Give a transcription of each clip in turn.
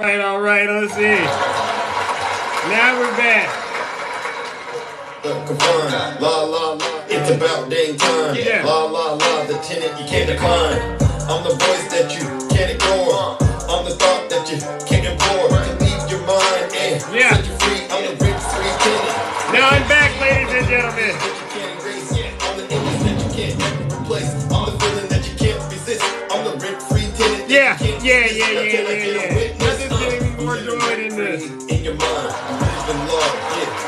All right, let's see. Now we're back. Confined, la la la, it's about dang time. Yeah. La la la, the tenant you can't decline. I'm the voice that you can't ignore. I'm the thought that you can't implore. To leave your mind and set you free. I'm the rent-free tenant. Now I'm back, ladies and gentlemen. That you can't erase. I'm the image that you can't replace. I'm the feeling that you can't resist. I'm the rent-free tenant. Yeah. Nothing's getting more joy than this. In your mind, live in love,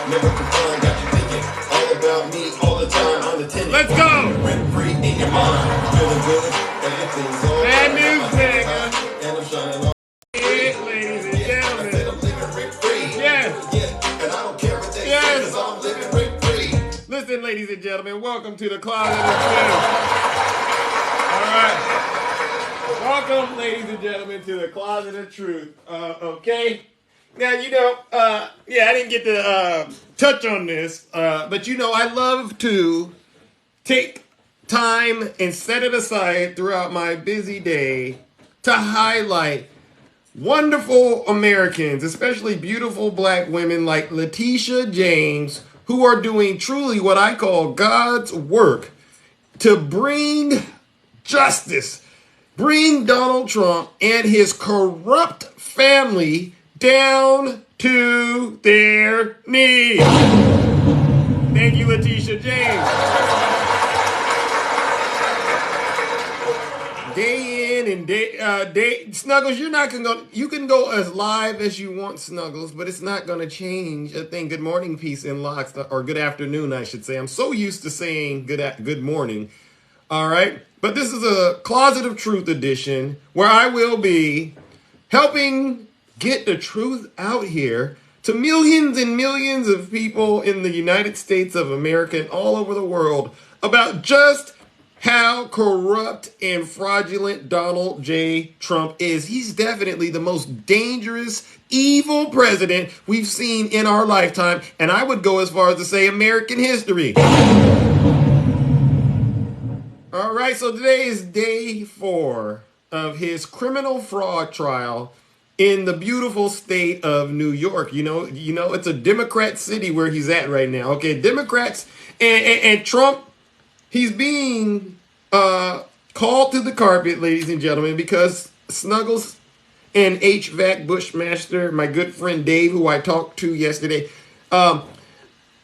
never confined. Got you thinking all about me all the time. I'm the tenant. Let's go. Rent-free in your mind, feeling good. Everything's all Bad news, nigga. And I'm shining all. Ladies and gentlemen. I said I'm living rent-free. Yes. And I don't care what they say, 'cause I'm living rent-free. Listen, ladies and gentlemen, welcome to the Closet of Truth. All right. Welcome, ladies and gentlemen, to the Closet of Truth. Okay? Now, I didn't get to touch on this, but I love to take time and set it aside throughout my busy day to highlight wonderful Americans, especially beautiful black women like Letitia James, who are doing truly what I call God's work to bring justice, bring Donald Trump and his corrupt family down to their knees. Thank you, Letitia James. Day in and day, Snuggles, you're not gonna go. You can go as live as you want, Snuggles, but it's not gonna change a thing. Good morning, peace in locks, or good afternoon, I should say. I'm so used to saying good morning. All right, but this is a Closet of Truth edition where I will be helping get the truth out here to millions and millions of people in the United States of America and all over the world about just how corrupt and fraudulent Donald J. Trump is. He's definitely the most dangerous, evil president we've seen in our lifetime, and I would go as far as to say American history. All right, so today is day 4 of his criminal fraud trial in the beautiful state of New York. It's a Democrat city where he's at right now. Okay, Democrats and Trump, he's being called to the carpet, ladies and gentlemen, because Snuggles and HVAC Bushmaster, my good friend Dave, who I talked to yesterday,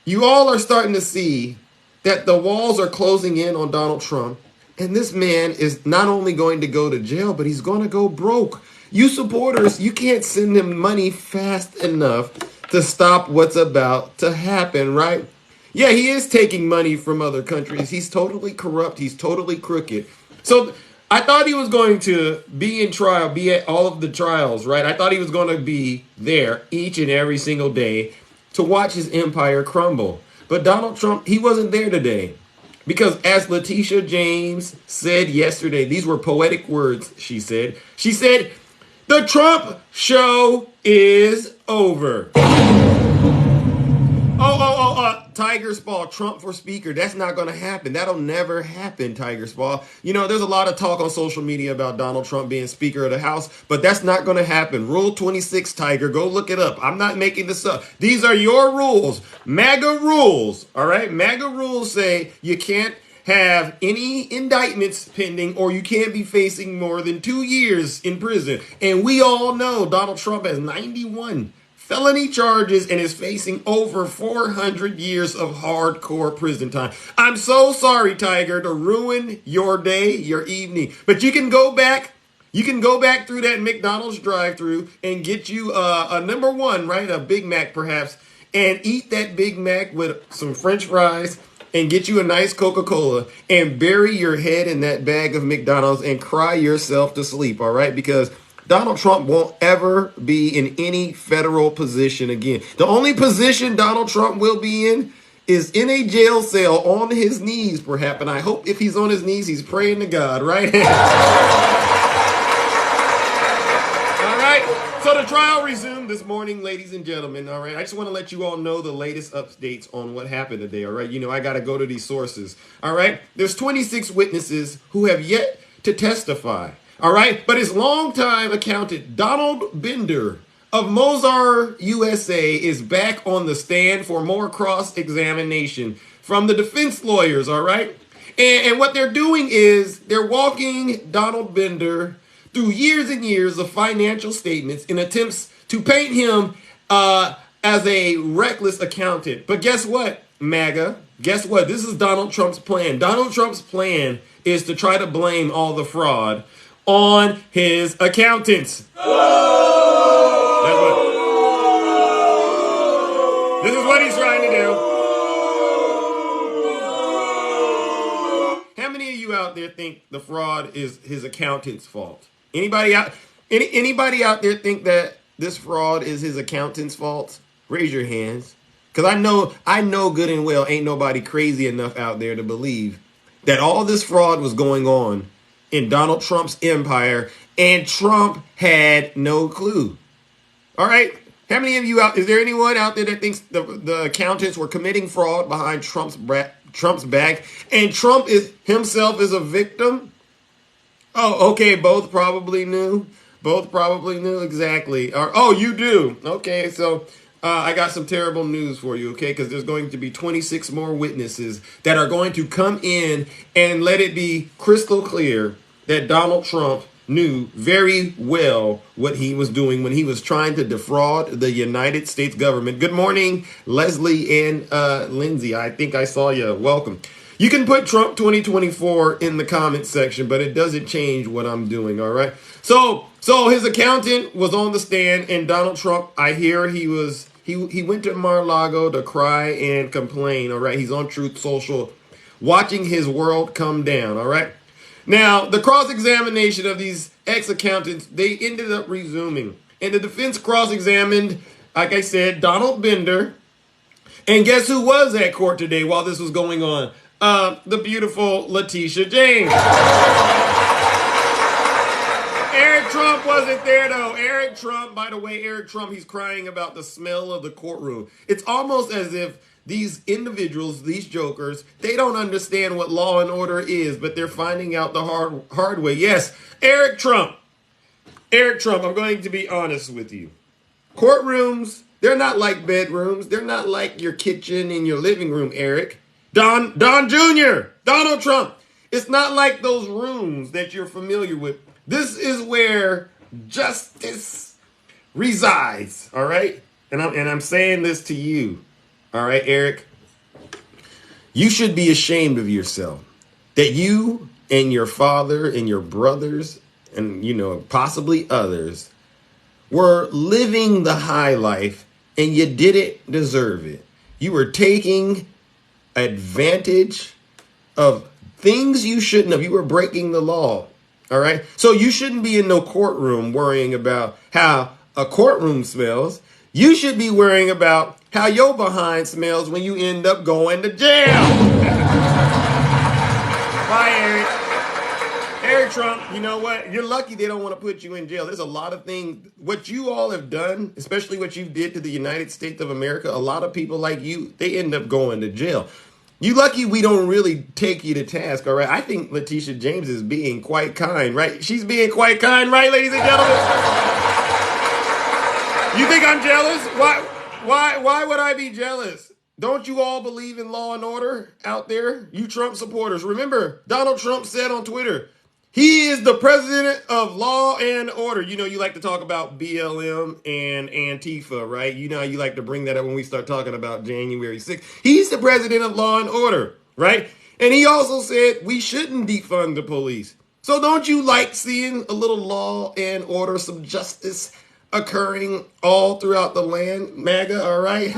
you all are starting to see that the walls are closing in on Donald Trump. And this man is not only going to go to jail, but he's going to go broke. You supporters, you can't send him money fast enough to stop what's about to happen, right? Yeah, he is taking money from other countries. He's totally corrupt. He's totally crooked. So I thought he was going to be in trial, be at all of the trials, right? I thought he was going to be there each and every single day to watch his empire crumble. But Donald Trump, he wasn't there today. Because as Letitia James said yesterday, these were poetic words, she said. She said, the Trump show is over. Tiger Spall, Trump for speaker. That's not going to happen. That'll never happen, Tiger Spall. There's a lot of talk on social media about Donald Trump being Speaker of the House, but that's not going to happen. Rule 26, Tiger. Go look it up. I'm not making this up. These are your rules. MAGA rules. All right? MAGA rules say you can't have any indictments pending or you can't be facing more than 2 years in prison. And we all know Donald Trump has 91 felony charges and is facing over 400 years of hardcore prison time. I'm so sorry, Tiger, to ruin your day, your evening. But you can go back. You can go back through that McDonald's drive-thru and get you a number one, right? A Big Mac, perhaps, and eat that Big Mac with some French fries and get you a nice Coca-Cola and bury your head in that bag of McDonald's and cry yourself to sleep, all right? Because Donald Trump won't ever be in any federal position again. The only position Donald Trump will be in is in a jail cell on his knees, perhaps. And I hope if he's on his knees, he's praying to God, right? All right. So the trial resumed this morning, ladies and gentlemen. All right. I just want to let you all know the latest updates on what happened today. All right. I got to go to these sources. All right. There's 26 witnesses who have yet to testify. All right. But his longtime accountant, Donald Bender of Mozart, USA, is back on the stand for more cross-examination from the defense lawyers. All right. And what they're doing is they're walking Donald Bender through years and years of financial statements in attempts to paint him as a reckless accountant. But guess what, MAGA? Guess what? This is Donald Trump's plan. Donald Trump's plan is to try to blame all the fraud on his accountants. This is what he's trying to do. How many of you out there think the fraud is his accountant's fault? Anybody out there think that this fraud is his accountant's fault? Raise your hands. Because I know good and well ain't nobody crazy enough out there to believe that all this fraud was going on in Donald Trump's empire and Trump had no clue. All right. How many of you is there anyone out there that thinks the accountants were committing fraud behind Trump's back and Trump himself is a victim? Oh, okay. Both probably knew. Exactly. Oh, you do. Okay. So I got some terrible news for you. Okay. Because there's going to be 26 more witnesses that are going to come in and let it be crystal clear that Donald Trump knew very well what he was doing when he was trying to defraud the United States government. Good morning, Leslie and Lindsay. I think I saw you. Welcome. You can put Trump 2024 in the comment section, but it doesn't change what I'm doing. All right. So his accountant was on the stand, and Donald Trump, I hear he went to Mar-a-Lago to cry and complain. All right. He's on Truth Social watching his world come down. All right. Now, the cross-examination of these ex-accountants, they ended up resuming. And the defense cross-examined, like I said, Donald Bender. And guess who was at court today while this was going on? The beautiful Letitia James. Eric Trump wasn't there, though. Eric Trump, by the way, he's crying about the smell of the courtroom. It's almost as if these individuals, these jokers, they don't understand what law and order is, but they're finding out the hard way. Yes, Eric Trump, I'm going to be honest with you. Courtrooms, they're not like bedrooms. They're not like your kitchen and your living room, Eric. Don Jr., Donald Trump. It's not like those rooms that you're familiar with. This is where justice resides, all right? And I'm saying this to you. All right, Eric, you should be ashamed of yourself that you and your father and your brothers and, possibly others were living the high life and you didn't deserve it. You were taking advantage of things you shouldn't have. You were breaking the law. All right. So you shouldn't be in no courtroom worrying about how a courtroom smells. You should be worrying about how your behind smells when you end up going to jail. Bye, Eric. Eric Trump, you know what? You're lucky they don't want to put you in jail. There's a lot of things. What you all have done, especially what you did to the United States of America, a lot of people like you, they end up going to jail. You lucky we don't really take you to task, all right? I think Letitia James is being quite kind, right? She's being quite kind, right, ladies and gentlemen? You think I'm jealous? Why would I be jealous? Don't you all believe in law and order out there? You Trump supporters. Remember, Donald Trump said on Twitter, he is the president of law and order. You know, you like to talk about BLM and Antifa, right? You know, you like to bring that up when we start talking about January 6th. He's the president of law and order, right? And he also said we shouldn't defund the police. So don't you like seeing a little law and order, some justice occurring all throughout the land, MAGA, all right?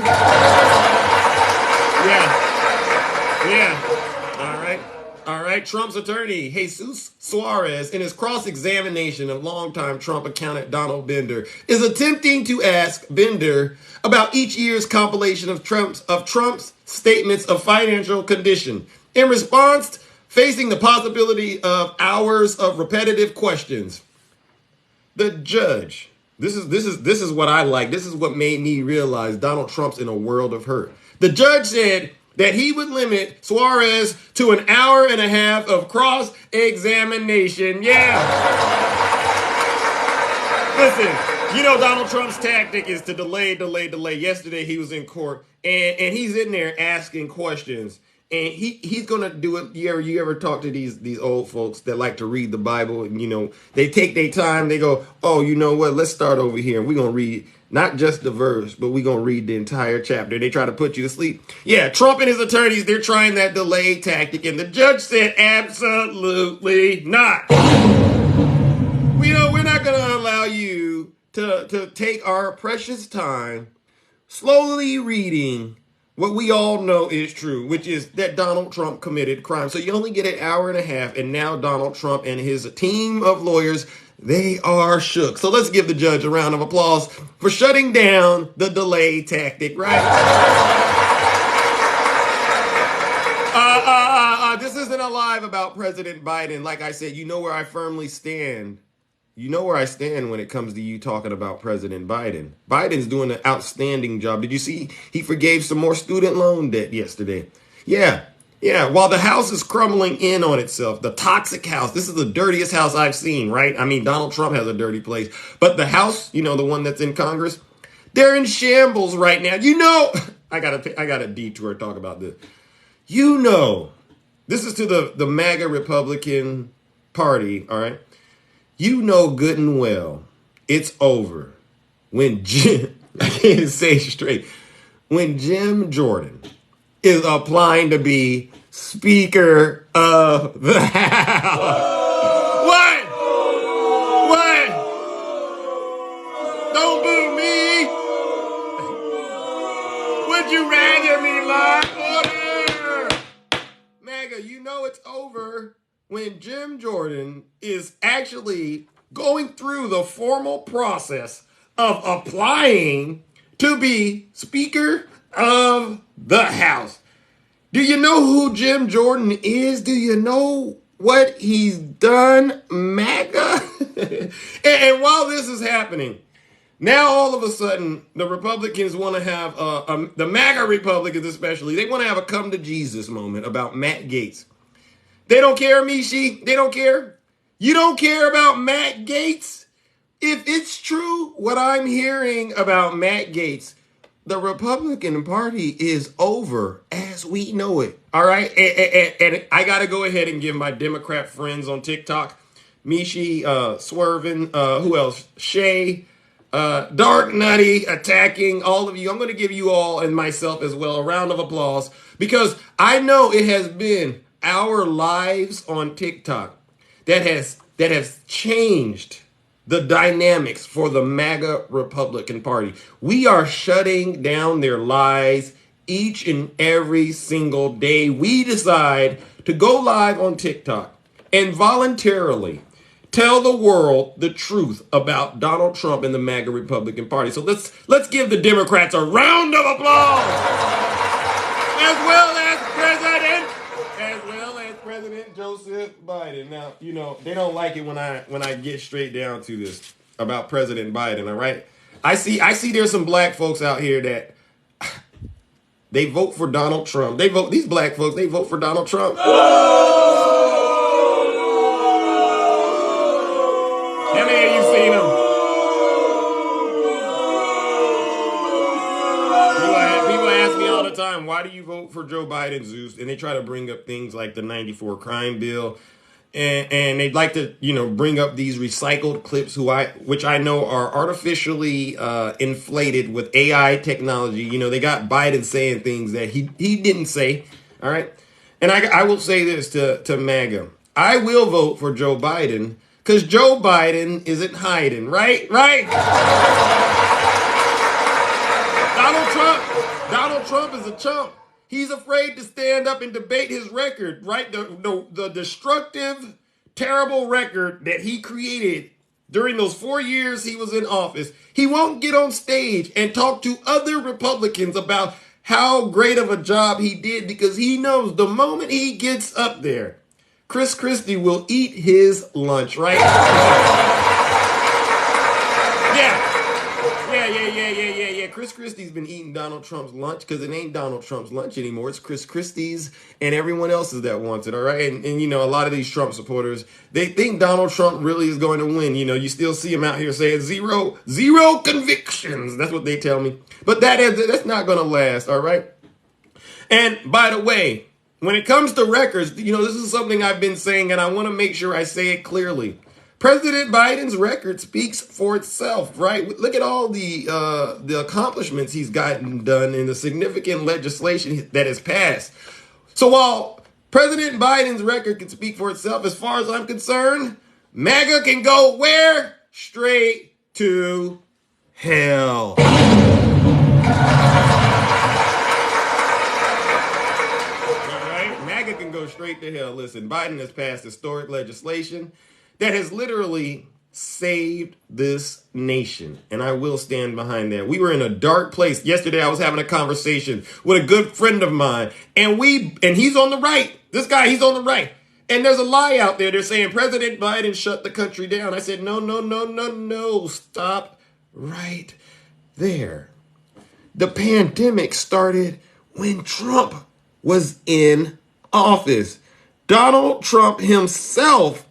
Yeah. All right. Trump's attorney, Jesus Suarez, in his cross-examination of longtime Trump accountant Donald Bender, is attempting to ask Bender about each year's compilation of Trump's statements of financial condition. In response, facing the possibility of hours of repetitive questions, the judge. This is what I like. This is what made me realize Donald Trump's in a world of hurt. The judge said, that he would limit Suarez to an hour and a half of cross-examination. Yeah. Listen, you know Donald Trump's tactic is to delay. Yesterday he was in court and he's in there asking questions. And he's gonna do it. You ever talk to these old folks that like to read the Bible and they take their time, they go, oh, you know what, let's start over here. We're gonna read not just the verse, but we're gonna read the entire chapter. They try to put you to sleep. Yeah, Trump and his attorneys, they're trying that delay tactic, and the judge said absolutely not. We're not gonna allow you to take our precious time slowly reading what we all know is true, which is that Donald Trump committed crime. So you only get an hour and a half, and now Donald Trump and his team of lawyers, they are shook. So let's give the judge a round of applause for shutting down the delay tactic, right? This isn't a live about President Biden. Like I said, you know where I firmly stand. You know where I stand when it comes to you talking about President Biden. Biden's doing an outstanding job. Did you see he forgave some more student loan debt yesterday? Yeah. While the house is crumbling in on itself, the toxic house. This is the dirtiest house I've seen, right? I mean, Donald Trump has a dirty place. But the house, the one that's in Congress, they're in shambles right now. I got a detour to talk about this. This is to the MAGA Republican Party, all right? You know good and well it's over when I can't say straight, when Jim Jordan is applying to be Speaker of the House. What? Don't boo me. Would you rather me lie? Order. MAGA, it's over when Jim Jordan is actually going through the formal process of applying to be Speaker of the House. Do you know who Jim Jordan is? Do you know what he's done, MAGA? and while this is happening, now all of a sudden the Republicans want to have, the MAGA Republicans especially, they want to have a come to Jesus moment about Matt Gaetz. They don't care, Mishi. They don't care. You don't care about Matt Gaetz? If it's true what I'm hearing about Matt Gaetz, the Republican Party is over as we know it. All right? And I got to go ahead and give my Democrat friends on TikTok, Mishi, Swervin, who else? Shay, Dark Nutty, attacking all of you. I'm going to give you all and myself as well a round of applause because I know it has been our lives on TikTok that has changed the dynamics for the MAGA Republican Party. We are shutting down their lies each and every single day. We decide to go live on TikTok and voluntarily tell the world the truth about Donald Trump and the MAGA Republican Party. So let's give the Democrats a round of applause, as well as President Joseph Biden. Now, they don't like it when I get straight down to this about President Biden, all right? I see there's some black folks out here that they vote for Donald Trump. These black folks, they vote for Donald Trump. How many of you seen him? People ask me all the time, why do you vote for Joe Biden, Zeus? And they try to bring up things like the 94 crime bill. And they'd like to, bring up these recycled clips, which I know are artificially inflated with AI technology. They got Biden saying things that he didn't say. All right. And I will say this to MAGA. I will vote for Joe Biden because Joe Biden isn't hiding. Right. Donald Trump is a chump. He's afraid to stand up and debate his record, right? The destructive, terrible record that he created during those 4 years he was in office. He won't get on stage and talk to other Republicans about how great of a job he did because he knows the moment he gets up there, Chris Christie will eat his lunch, right? Yeah. yeah, Chris Christie's been eating Donald Trump's lunch because it ain't Donald Trump's lunch anymore. It's Chris Christie's and everyone else's that wants it, all right? And you know, a lot of these Trump supporters, they think Donald Trump really is going to win. You know, you still see him out here saying zero convictions. That's what they tell me. But that's not going to last, all right? And by the way, when it comes to records, you know, this is something I've been saying, and I want to make sure I say it clearly. President Biden's record speaks for itself, right? Look at all the accomplishments he's gotten done in the significant legislation that has passed. So while President Biden's record can speak for itself, as far as I'm concerned, MAGA can go where? Straight to hell. MAGA can go straight to hell. Listen, Biden has passed historic legislation that has literally saved this nation. And I will stand behind that. We were in a dark place. Yesterday, I was having a conversation with a good friend of mine. And he's on the right. This guy, he's on the right. And there's a lie out there. They're saying President Biden shut the country down. I said, no. Stop right there. The pandemic started when Trump was in office. Donald Trump himself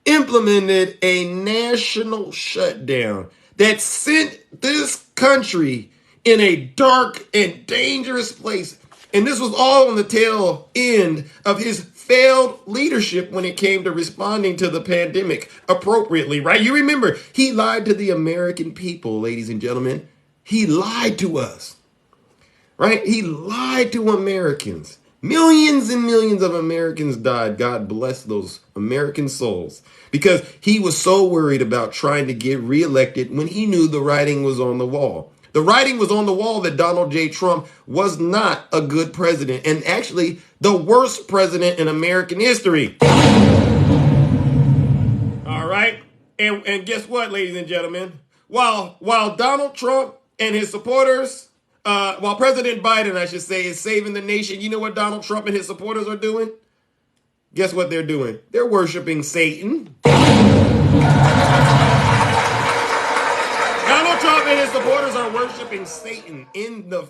implemented a national shutdown that sent this country in a dark and dangerous place. And this was all on the tail end of his failed leadership when it came to responding to the pandemic appropriately, right? You remember, he lied to the American people, ladies and gentlemen. He lied to us, right? He lied to Americans. Millions and millions of Americans died. God bless those American souls, because he was so worried about trying to get reelected when he knew the writing was on the wall. The writing was on the wall that Donald J. Trump was not a good president, and actually the worst president in American history. All right. And guess what, ladies and gentlemen? While Donald Trump and his supporters, while President Biden, I should say, is saving the nation, you know what Donald Trump and his supporters are doing? Guess what they're doing? They're worshiping Satan. Donald Trump and his supporters are worshiping Satan.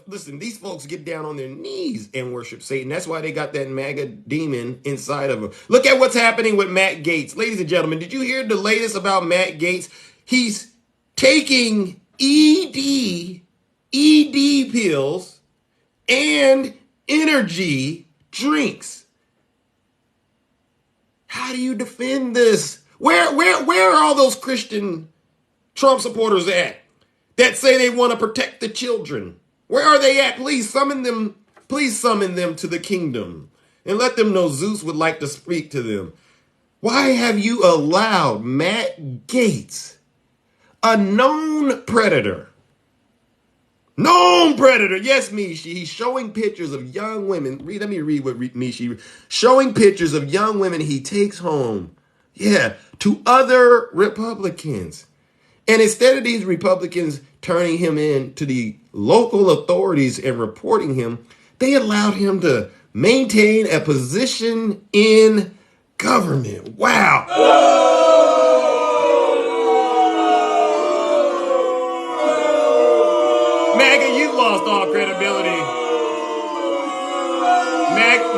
Listen, these folks get down on their knees and worship Satan. That's why they got that MAGA demon inside of them. Look at what's happening with Matt Gaetz. Ladies and gentlemen, did you hear the latest about Matt Gaetz? He's taking ED pills and energy drinks. How do you defend this? Where are all those Christian Trump supporters at that say they want to protect the children? Where are they at? Please summon them to the kingdom and let them know Zeus would like to speak to them. Why have you allowed Matt Gaetz, a known predator, yes, Mishi, he's showing pictures of young women. Let me read what Mishi, showing pictures of young women he takes home, to other Republicans. And instead of these Republicans turning him in to the local authorities and reporting him, they allowed him to maintain a position in government. Wow. MAGA, you lost all credibility.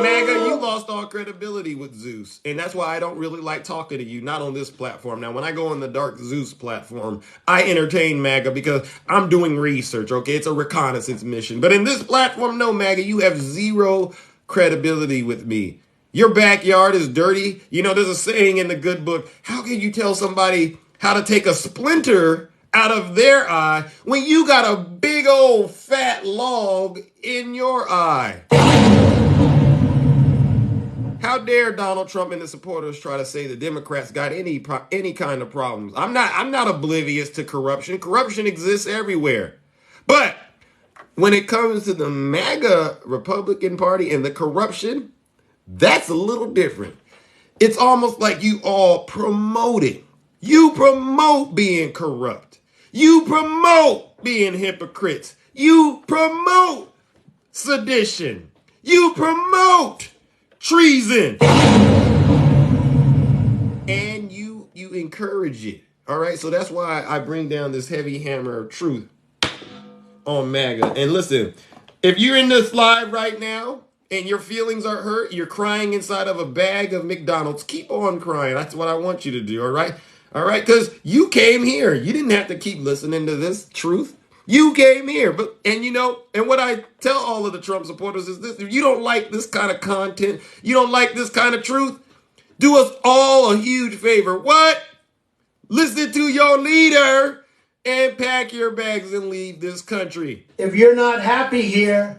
MAGA, you lost all credibility with Zeus. And that's why I don't really like talking to you, not on this platform. Now, when I go on the Dark Zeus platform, I entertain MAGA because I'm doing research, okay? It's a reconnaissance mission. But in this platform, no, MAGA, you have zero credibility with me. Your backyard is dirty. You know, there's a saying in the good book, how can you tell somebody how to take a splinter out of their eye when you got a big old fat log in your eye? How dare Donald Trump and his supporters try to say the Democrats got any kind of problems? I'm not oblivious to corruption. Corruption exists everywhere. But when it comes to the MAGA Republican Party and the corruption, that's a little different. It's almost like you all promote it. You promote being corrupt. You promote being hypocrites. You promote sedition. You promote treason. And you encourage it. All right. So that's why I bring down this heavy hammer of truth on MAGA. And listen, if you're in this live right now and your feelings are hurt, you're crying inside of a bag of McDonald's, keep on crying. That's what I want you to do, all right? All right, because you came here. You didn't have to keep listening to this truth. You came here. And what I tell all of the Trump supporters is this: if you don't like this kind of content, you don't like this kind of truth, do us all a huge favor. What? Listen to your leader and pack your bags and leave this country. If you're not happy here,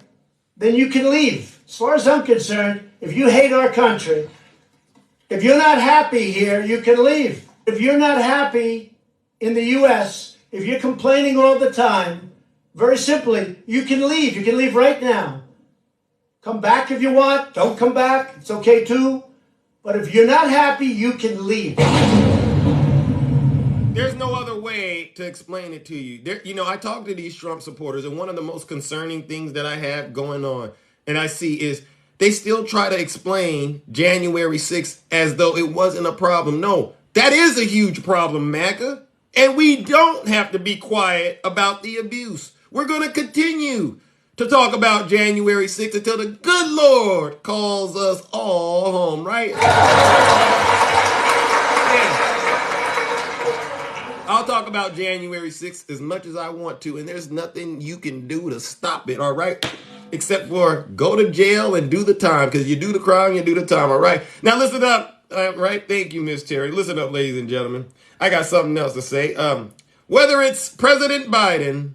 then you can leave. As far as I'm concerned, if you hate our country, if you're not happy here, you can leave. If you're not happy in the U.S., if you're complaining all the time, very simply, you can leave. You can leave right now. Come back if you want. Don't come back. It's okay too. But if you're not happy, you can leave. There's no other way to explain it to you. I talk to these Trump supporters, and one of the most concerning things that I have going on and I see is they still try to explain January 6th as though it wasn't a problem. No, that is a huge problem, MAGA. And we don't have to be quiet about the abuse. We're going to continue to talk about January 6th until the good Lord calls us all home, right? I'll talk about January 6th as much as I want to, and there's nothing you can do to stop it, all right? Except for go to jail and do the time, because you do the crime, you do the time, all right? Now listen up, all right? Thank you, Miss Terry. Listen up, ladies and gentlemen. I got something else to say. Whether it's President Biden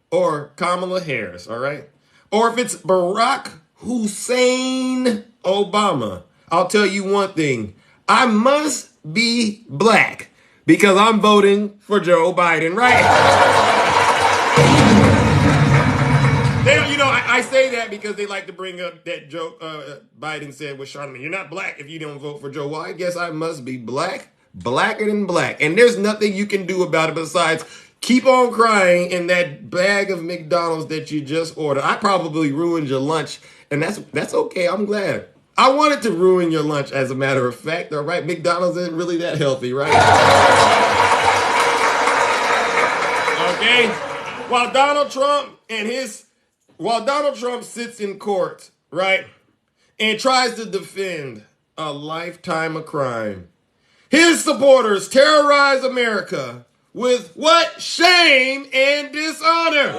or Kamala Harris, all right? Or if it's Barack Hussein Obama, I'll tell you one thing. I must be black because I'm voting for Joe Biden, right? I say that because they like to bring up that joke Biden said with Charlamagne. You're not black if you don't vote for Joe. Well, I guess I must be black, blacker than black. And there's nothing you can do about it besides keep on crying in that bag of McDonald's that you just ordered. I probably ruined your lunch, and that's okay. I'm glad. I wanted to ruin your lunch, as a matter of fact, all right? McDonald's isn't really that healthy, right? Okay? While Donald Trump sits in court, right, and tries to defend a lifetime of crime, his supporters terrorize America with what? Shame and dishonor.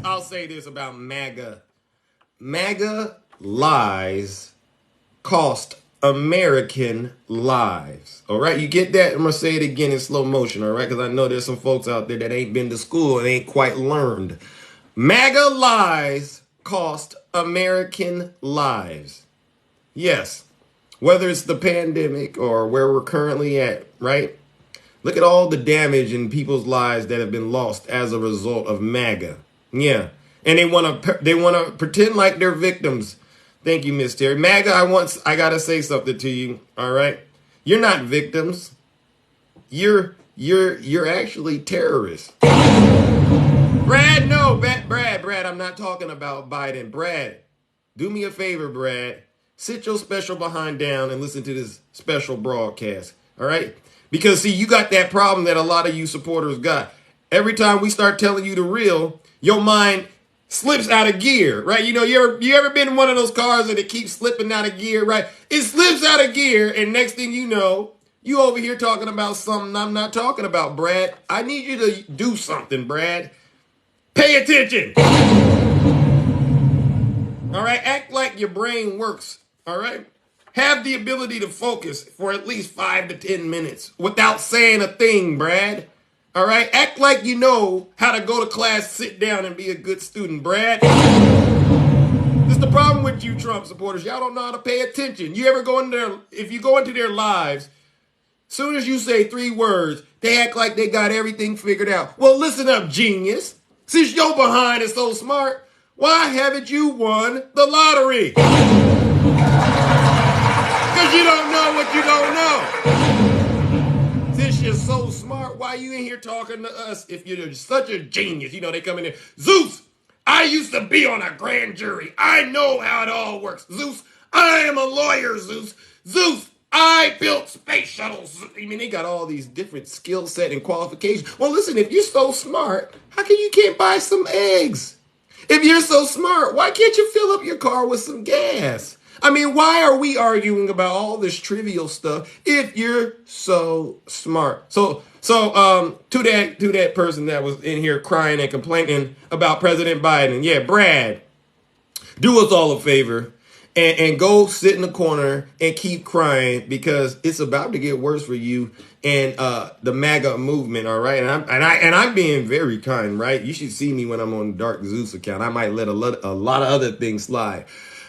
I'll say this about MAGA. MAGA lies cost American lives. All right, you get that? I'm gonna say it again in slow motion, all right? Because I know there's some folks out there that ain't been to school and ain't quite learned. MAGA lies cost American lives. Yes, whether it's the pandemic or where we're currently at, right? Look at all the damage in people's lives that have been lost as a result of MAGA. Yeah, and they want to pretend like they're victims. Thank you, Miss Terry. MAGA, I gotta say something to you. All right, you're not victims. You're actually terrorists. Brad, no, Brad. I'm not talking about Biden. Brad, do me a favor, Brad. Sit your special behind down and listen to this special broadcast. All right, because see, you got that problem that a lot of you supporters got. Every time we start telling you the real, your mind slips out of gear, right? You ever been in one of those cars and it keeps slipping out of gear, right? It slips out of gear, and next thing you know, you over here talking about something I'm not talking about, Brad. I need you to do something, Brad. Pay attention. All right? Act like your brain works, all right? Have the ability to focus for at least 5 to 10 minutes without saying a thing, Brad. All right? Act like you know how to go to class, sit down, and be a good student, Brad. This is the problem with you Trump supporters. Y'all don't know how to pay attention. If you go into their lives, as soon as you say 3 words, they act like they got everything figured out. Well, listen up, genius. Since your behind is so smart, why haven't you won the lottery? Because you don't know what you don't know. Since you're so smart, why you in here talking to us if you're such a genius? They come in there. Zeus, I used to be on a grand jury. I know how it all works. Zeus, I am a lawyer, Zeus. Zeus, I built space shuttles. I mean, they got all these different skill set and qualifications. Well, listen, if you're so smart, how come you can't buy some eggs? If you're so smart, why can't you fill up your car with some gas? I mean, why are we arguing about all this trivial stuff if you're so smart? To that person that was in here crying and complaining about President Biden, yeah, Brad, do us all a favor and go sit in the corner and keep crying because it's about to get worse for you and the MAGA movement. All right, and I'm being very kind, right? You should see me when I'm on Dark Zeus account. I might let a lot of other things slide.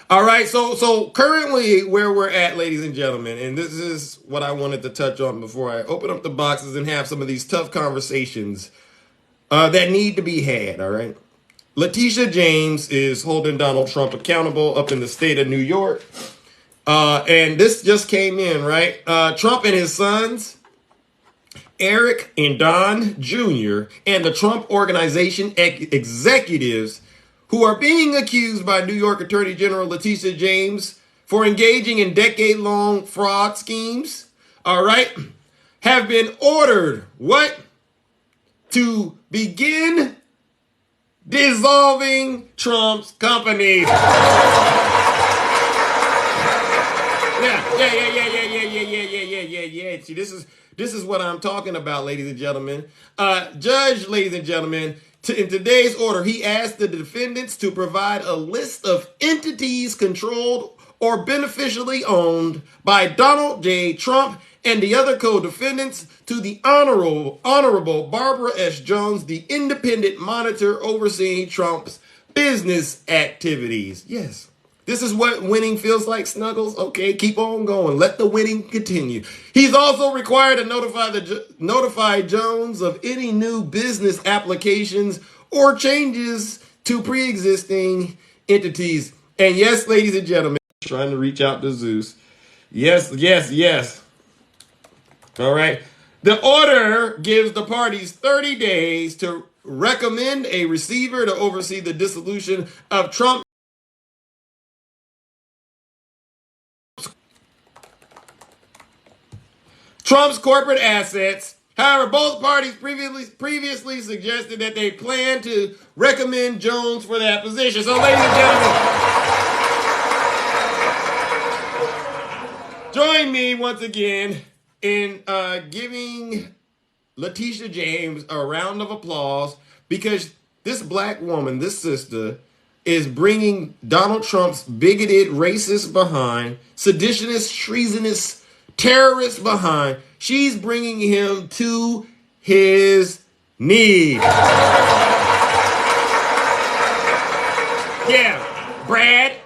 All right, so currently where we're at, ladies and gentlemen, and this is what I wanted to touch on before I open up the boxes and have some of these tough conversations that need to be had. All right. Letitia James is holding Donald Trump accountable up in the state of New York. And this just came in, right? Trump and his sons, Eric and Don Jr., and the Trump Organization executives who are being accused by New York Attorney General Letitia James for engaging in decade-long fraud schemes, all right, have been ordered, what? To begin dissolving Trump's company. Yeah. See, this is what I'm talking about, ladies and gentlemen. Judge, ladies and gentlemen, in today's order, he asked the defendants to provide a list of entities controlled or beneficially owned by Donald J. Trump and the other co-defendants to the Honorable Barbara S. Jones, the independent monitor overseeing Trump's business activities. Yes. This is what winning feels like, Snuggles. Okay, keep on going. Let the winning continue. He's also required to notify Jones of any new business applications or changes to pre-existing entities. And yes, ladies and gentlemen, trying to reach out to Zeus. Yes. All right. The order gives the parties 30 days to recommend a receiver to oversee the dissolution of Trump's corporate assets. However, both parties previously suggested that they plan to recommend Jones for that position. So, ladies and gentlemen, join me once again in giving Letitia James a round of applause because this black woman, this sister, is bringing Donald Trump's bigoted, racist behind, seditionist, treasonous, terrorist behind. She's bringing him to his knees. Yeah, Brad,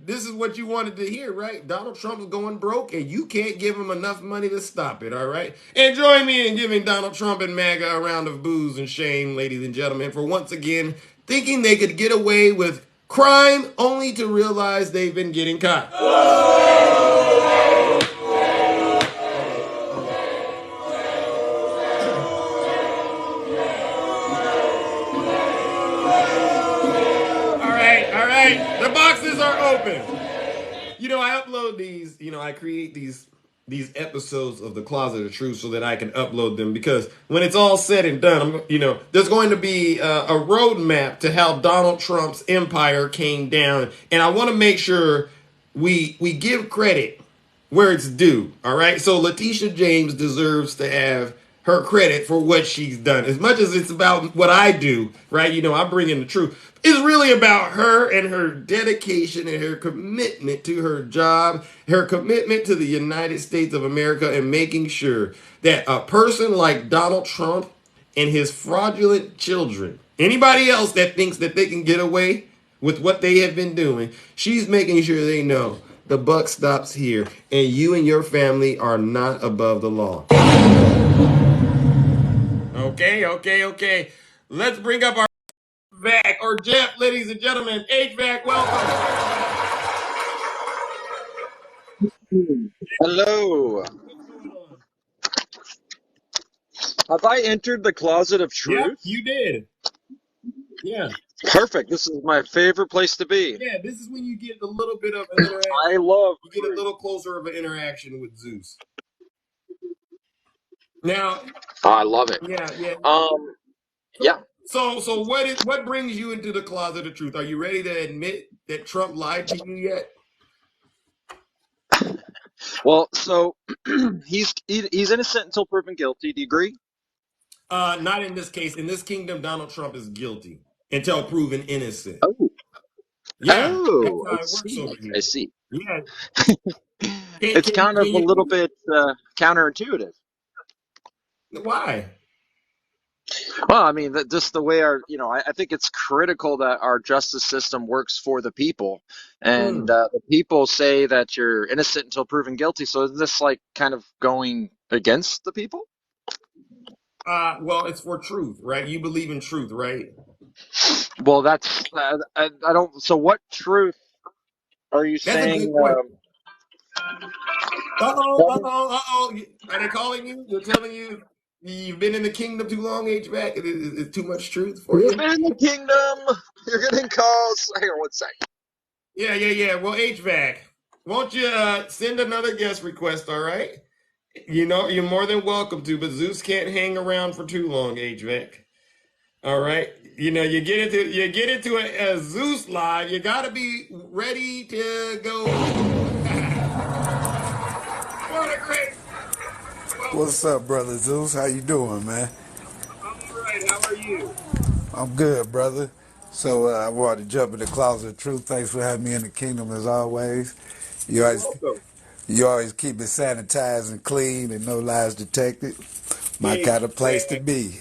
this is what you wanted to hear, right? Donald Trump is going broke and you can't give him enough money to stop it, all right? And join me in giving Donald Trump and MAGA a round of booze and shame, ladies and gentlemen, for once again thinking they could get away with crime only to realize they've been getting caught. All right, the boxes are open. I upload these, I create these episodes of the Closet of Truth so that I can upload them because when it's all said and done, there's going to be a roadmap to how Donald Trump's empire came down. And I want to make sure we give credit where it's due. All right. So Letitia James deserves to have her credit for what she's done. As much as it's about what I do, right? I bring in the truth. It's really about her and her dedication and her commitment to her job, her commitment to the United States of America, and making sure that a person like Donald Trump and his fraudulent children, anybody else that thinks that they can get away with what they have been doing, she's making sure they know the buck stops here and you and your family are not above the law. Okay. Let's bring up our HVAC or Jeff, ladies and gentlemen. HVAC, welcome. Hello. Have I entered the Closet of Yep, Truth? you did. Yeah. Perfect. This is my favorite place to be. Yeah, this is when you get a little bit of an I interaction. love You get a little closer of an interaction with Zeus. Now, I love it. yeah. Um, So, yeah. so what brings you into the closet of truth? Are you ready to admit that Trump lied to you yet? Well, so he's innocent until proven guilty. Do you agree? Not in this case. In this kingdom, Donald Trump is guilty until proven innocent. Oh, Yeah, that's oh, I how it works see. over I here. see. Yeah, It's kind can of a you little prove bit counterintuitive. it? Why? Well, I mean, just the way I think it's critical that our justice system works for the people, and Hmm. the people say that you're innocent until proven guilty. So is this like kind of going against the people? Well, it's for truth, right? You believe in truth, right? Well, that's I don't. So what truth are you That's a saying? good question. Tell me. Uh oh. Are they calling you? They're telling you you've been in the kingdom too long, HVAC? Is too much truth for You've you? been in the kingdom. You're getting calls. Hang on one second. Yeah. Well, HVAC, won't you send another guest request, all right? You know, you're more than welcome to, but Zeus can't hang around for too long, HVAC. All right. You know, you get into a Zeus live, you gotta be ready to go. What a great welcome. What's up, brother Zeus? How you doing, man? I'm all right. How are you? I'm good, brother. So I wanted to jump in the closet of truth. Thanks for having me in the kingdom as always. You You're always, welcome. you always keep it sanitized and clean and no lies detected. My kind of place to Exactly. be.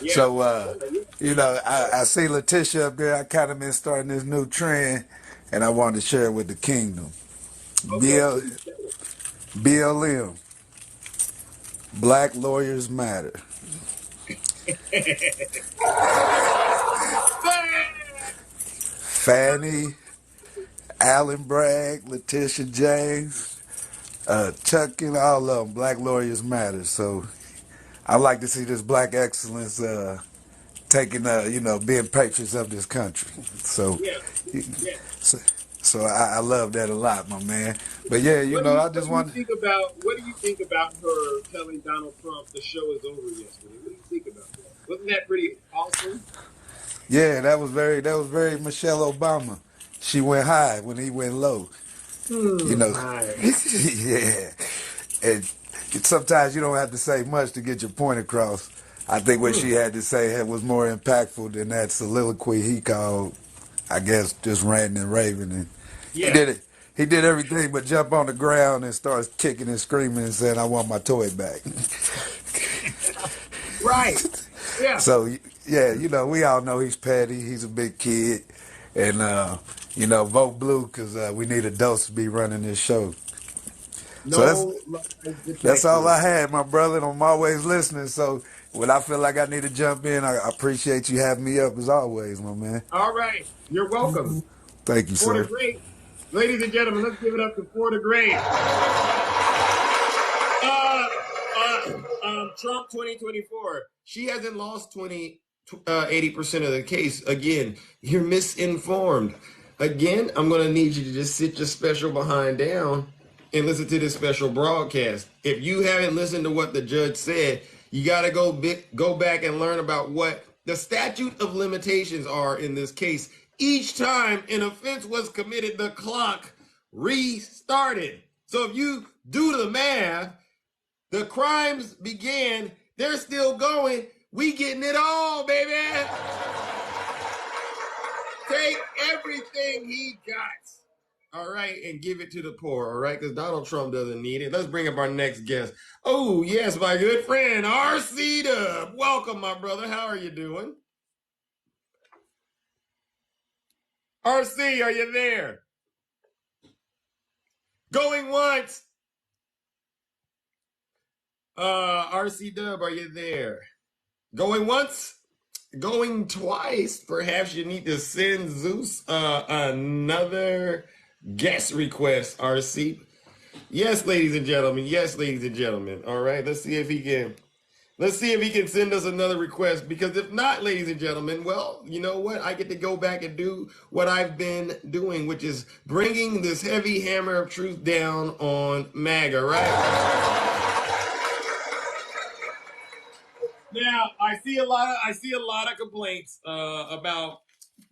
Yeah. So, I see Letitia up there. I kind of been starting this new trend, and I wanted to share it with the kingdom. Okay. BL, BLM, Black Lawyers Matter. Fannie, Alan Bragg, Letitia James, Chuck, and all of them. Black Lawyers Matter. So I like to see this black excellence taking, being patriots of this country. So, Yeah. Yeah. so, so I love that a lot, my man. But yeah, I What just do you want. think about her telling Donald Trump the show is over yesterday? What do you think about that? Wasn't that pretty awesome? Yeah, that was very Michelle Obama. She went high when he went low. You know, Hi. yeah. And sometimes you don't have to say much to get your point across. I think what she Hmm. had to say was more impactful than that soliloquy he called, I guess, just ranting and raving. And he Yeah. did it. He did everything but jump on the ground and start kicking and screaming and saying, "I want my toy back." Right. Yeah. So yeah, we all know he's petty. He's a big kid, and vote blue because we need adults to be running this show. So that's No lies That's all detected. I had, my brother, and I'm always listening. So when I feel like I need to jump in, I appreciate you having me up as always, my man. All right. You're welcome. Thank you, For the sir. great. Ladies and gentlemen, let's give it up to For the Great. Uh, Trump 2024. She hasn't lost 80% of the case. Again, you're misinformed. Again, I'm going to need you to just sit your special behind down and listen to this special broadcast. If you haven't listened to what the judge said, you got to go back and learn about what the statute of limitations are in this case. Each time an offense was committed, the clock restarted. So if you do the math, the crimes began. They're still going. We getting it all, baby. Take everything he got. All right, and give it to the poor. All right, because Donald Trump doesn't need it. Let's bring up our next guest. Oh, yes, my good friend, RC Dub. Welcome, my brother. How are you doing? RC, are you there? Going once. RC Dub, are you there? Going once? Going twice. Perhaps you need to send Zeus another guest request, RC. Yes, ladies and gentlemen. Yes, ladies and gentlemen. All right, let's see if he can. Let's see if he can send us another request, because if not, ladies and gentlemen, well, you know what? I get to go back and do what I've been doing, which is bringing this heavy hammer of truth down on MAGA, right? Now, I see a lot of complaints about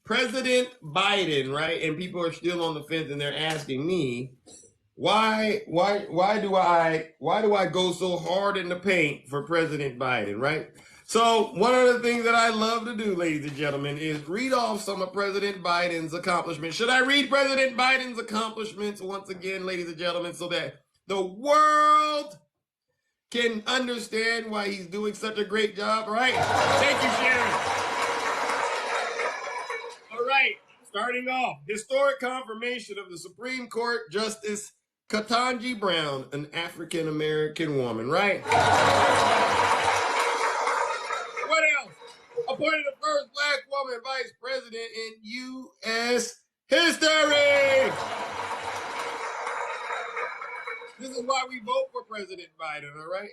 President Biden, right? And people are still on the fence, and they're asking me, why do I go so hard in the paint for President Biden, right? So one of the things that I love to do, ladies and gentlemen, is read off some of President Biden's accomplishments. Should I read President Biden's accomplishments once again, ladies and gentlemen, so that the world can understand why he's doing such a great job, right? Thank you, Sharon. All right, starting off, historic confirmation of the Supreme Court Justice Ketanji Brown, an African-American woman, right? What else? Appointed the first black woman vice president in U.S. history. This is why we vote for President Biden, all right?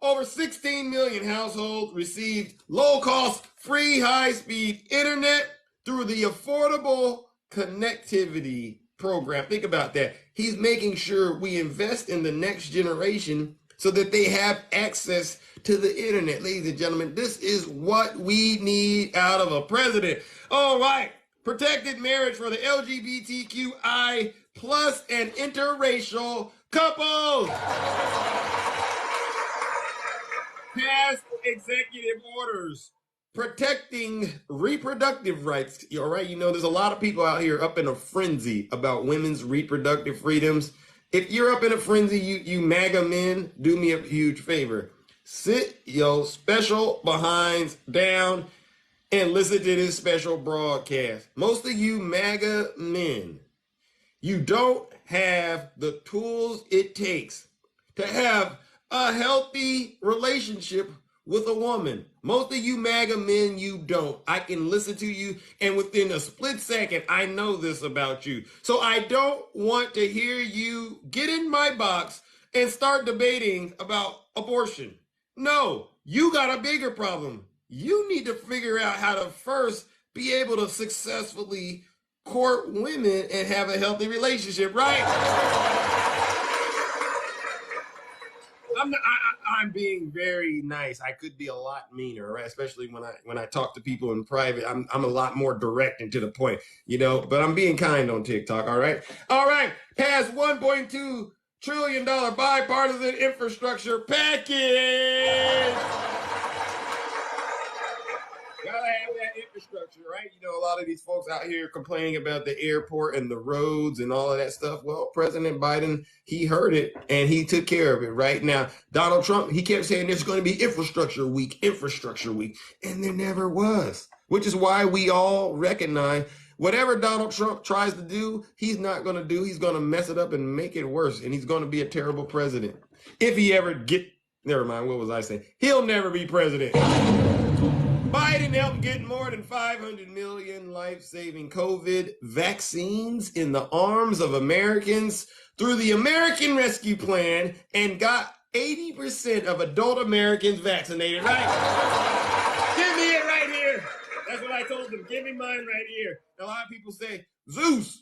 Over 16 million households received low-cost, free, high-speed internet through the Affordable Connectivity Program. Think about that. He's making sure we invest in the next generation so that they have access to the internet. Ladies and gentlemen, this is what we need out of a president. All right. Protected marriage for the LGBTQI plus and interracial couples. Passed executive orders protecting reproductive rights. All right, you know, there's a lot of people out here up in a frenzy about women's reproductive freedoms. If you're up in a frenzy, you MAGA men, do me a huge favor. Sit your special behinds down and listen to this special broadcast. Most of you MAGA men, you don't have the tools it takes to have a healthy relationship with a woman. Most of you MAGA men, you don't. I can listen to you, and within a split second, I know this about you. So I don't want to hear you get in my box and start debating about abortion. No, you got a bigger problem. You need to figure out how to first be able to successfully court women and have a healthy relationship, right? I'm being very nice. I could be a lot meaner, right? Especially when I talk to people in private. I'm a lot more direct and to the point, you know. But I'm being kind on TikTok. All right. Passed $1.2 trillion bipartisan infrastructure package. Gotta have that infrastructure, right? You know, a lot of these folks out here complaining about the airport and the roads and all of that stuff. Well, President Biden, he heard it and he took care of it right now. Donald Trump, he kept saying there's going to be infrastructure week, and there never was, which is why we all recognize whatever Donald Trump tries to do, he's not going to do. He's going to mess it up and make it worse, and he's going to be a terrible president. If he ever never mind, what was I saying? He'll never be president. Biden helped get more than 500 million life-saving COVID vaccines in the arms of Americans through the American Rescue Plan and got 80% of adult Americans vaccinated, right? Give me it right here. That's what I told them. Give me mine right here. A lot of people say, Zeus,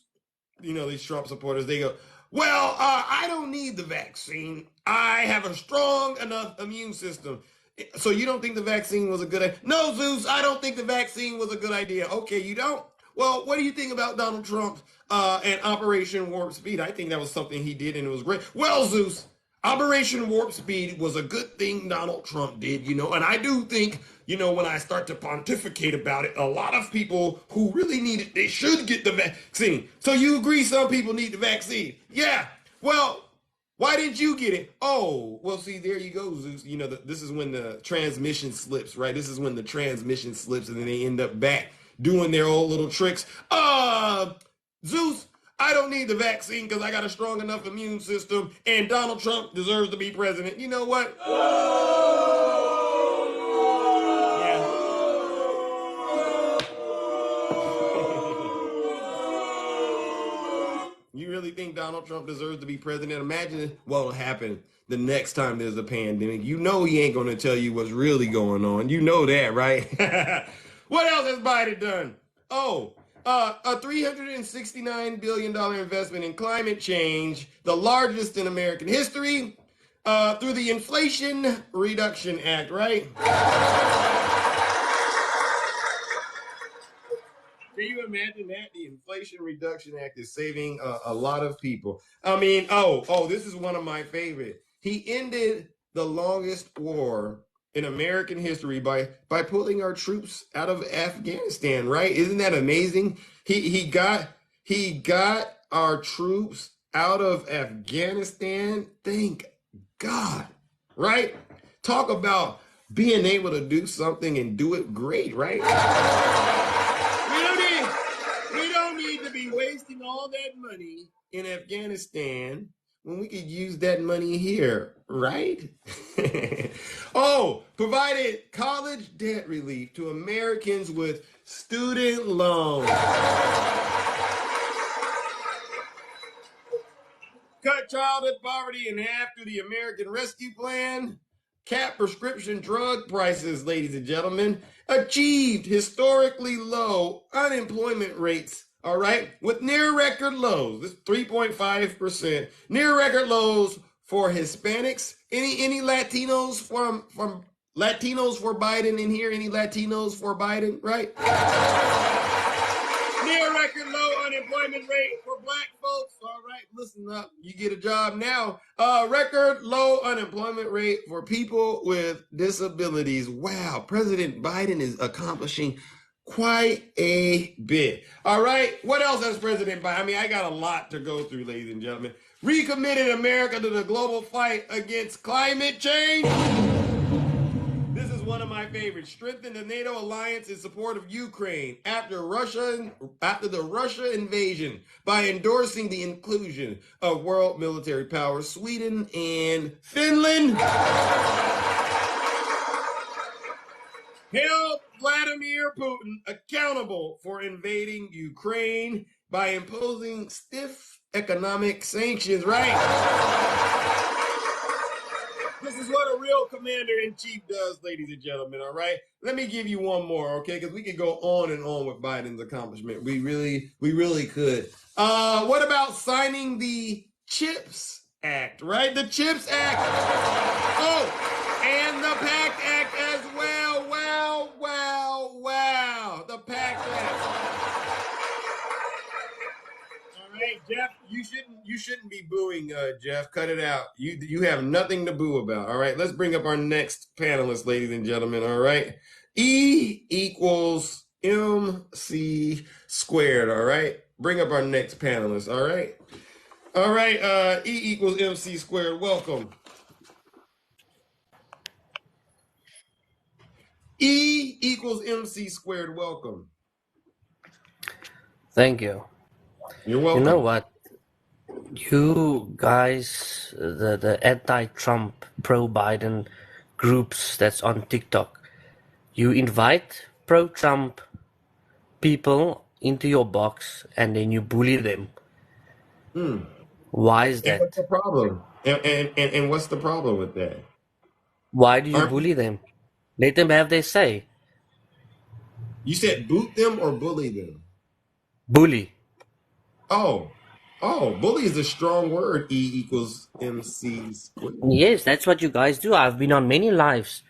you know, these Trump supporters, they go, well, I don't need the vaccine. I have a strong enough immune system. So you don't think the vaccine was a good idea? No, Zeus, I don't think the vaccine was a good idea. Okay, you don't? Well, what do you think about Donald Trump and Operation Warp Speed? I think that was something he did and it was great. Well, Zeus, Operation Warp Speed was a good thing Donald Trump did, you know, and I do think, you know, when I start to pontificate about it, a lot of people who really need it, they should get the vaccine. So you agree some people need the vaccine? Yeah. Well, why didn't you get it? Oh, well, see, there you go, Zeus. You know, this is when the transmission slips, right? This is when the transmission slips and then they end up back doing their old little tricks. Zeus, I don't need the vaccine because I got a strong enough immune system and Donald Trump deserves to be president. You know what? You really think Donald Donald Trump deserves to be president. Imagine what will happen the next time there's a pandemic. You know he ain't going to tell you what's really going on. You know that, right? What else has Biden done? Oh, a $369 billion investment in climate change, the largest in American history, through the Inflation Reduction Act, right? Can you imagine that? The Inflation Reduction Act is saving a lot of people. I mean, this is one of my favorite. He ended the longest war in American history by pulling our troops out of Afghanistan, right? Isn't that amazing? He got our troops out of Afghanistan. Thank God, right? Talk about being able to do something and do it great, right? We don't need to be wasting all that money in Afghanistan when we could use that money here, right? Provided college debt relief to Americans with student loans. Cut childhood poverty in half through the American Rescue Plan. Cap prescription drug prices, ladies and gentlemen. Achieved historically low unemployment rates, all right, with near record lows. This 3.5%. Near record lows for Hispanics. Any Latinos from Latinos for Biden in here? Any Latinos for Biden, right? Near record low unemployment rate for black folks. All right, listen up. You get a job now. Record low unemployment rate for people with disabilities. Wow, President Biden is accomplishing quite a bit. All right, what else has President Biden? I mean, I got a lot to go through, ladies and gentlemen. Recommitted America to the global fight against climate change. This is one of my favorites. Strengthen the NATO alliance in support of Ukraine after the Russia invasion by endorsing the inclusion of world military powers Sweden and Finland. Held Vladimir Putin accountable for invading Ukraine by imposing stiff economic sanctions, right? This is what a real commander-in-chief does, ladies and gentlemen, all right? Let me give you one more, okay? Because we could go on and on with Biden's accomplishment. We really could. What about signing the CHIPS Act, right? The CHIPS Act. Oh, and the PACT Act as well. Wow. The PACT Act. All right, Jeff, you shouldn't be booing, Jeff. Cut it out. You have nothing to boo about. All right, let's bring up our next panelist, ladies and gentlemen. All right, E equals MC squared. All right, bring up our next panelist. All right. E equals MC squared. Welcome. E equals MC squared. Welcome. Thank you. You're welcome. You know what? You guys, the anti-Trump, pro-Biden groups that's on TikTok, you invite pro-Trump people into your box and then you bully them. Why is And that? what's the problem? And what's the problem with that? Why do you Aren't bully them? Let them have their say. you said boot them or bully them? Bully. Oh, bully is a strong word. E equals MC squared. Yes, that's what you guys do. I've been on many lives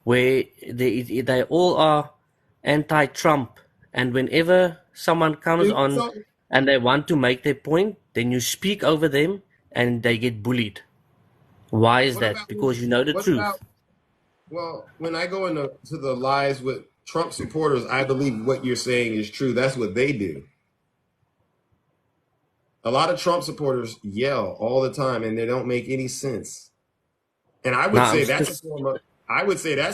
where they all are anti-Trump, and whenever someone comes on So and they want to make their point, then you speak over them and they get bullied. Why is what that? about Because you know the what about? truth. Well, when I go into the lives with Trump supporters, I believe what you're saying is true. That's what they do. A lot of Trump supporters yell all the time, and they don't make any sense. And I would Now, say that's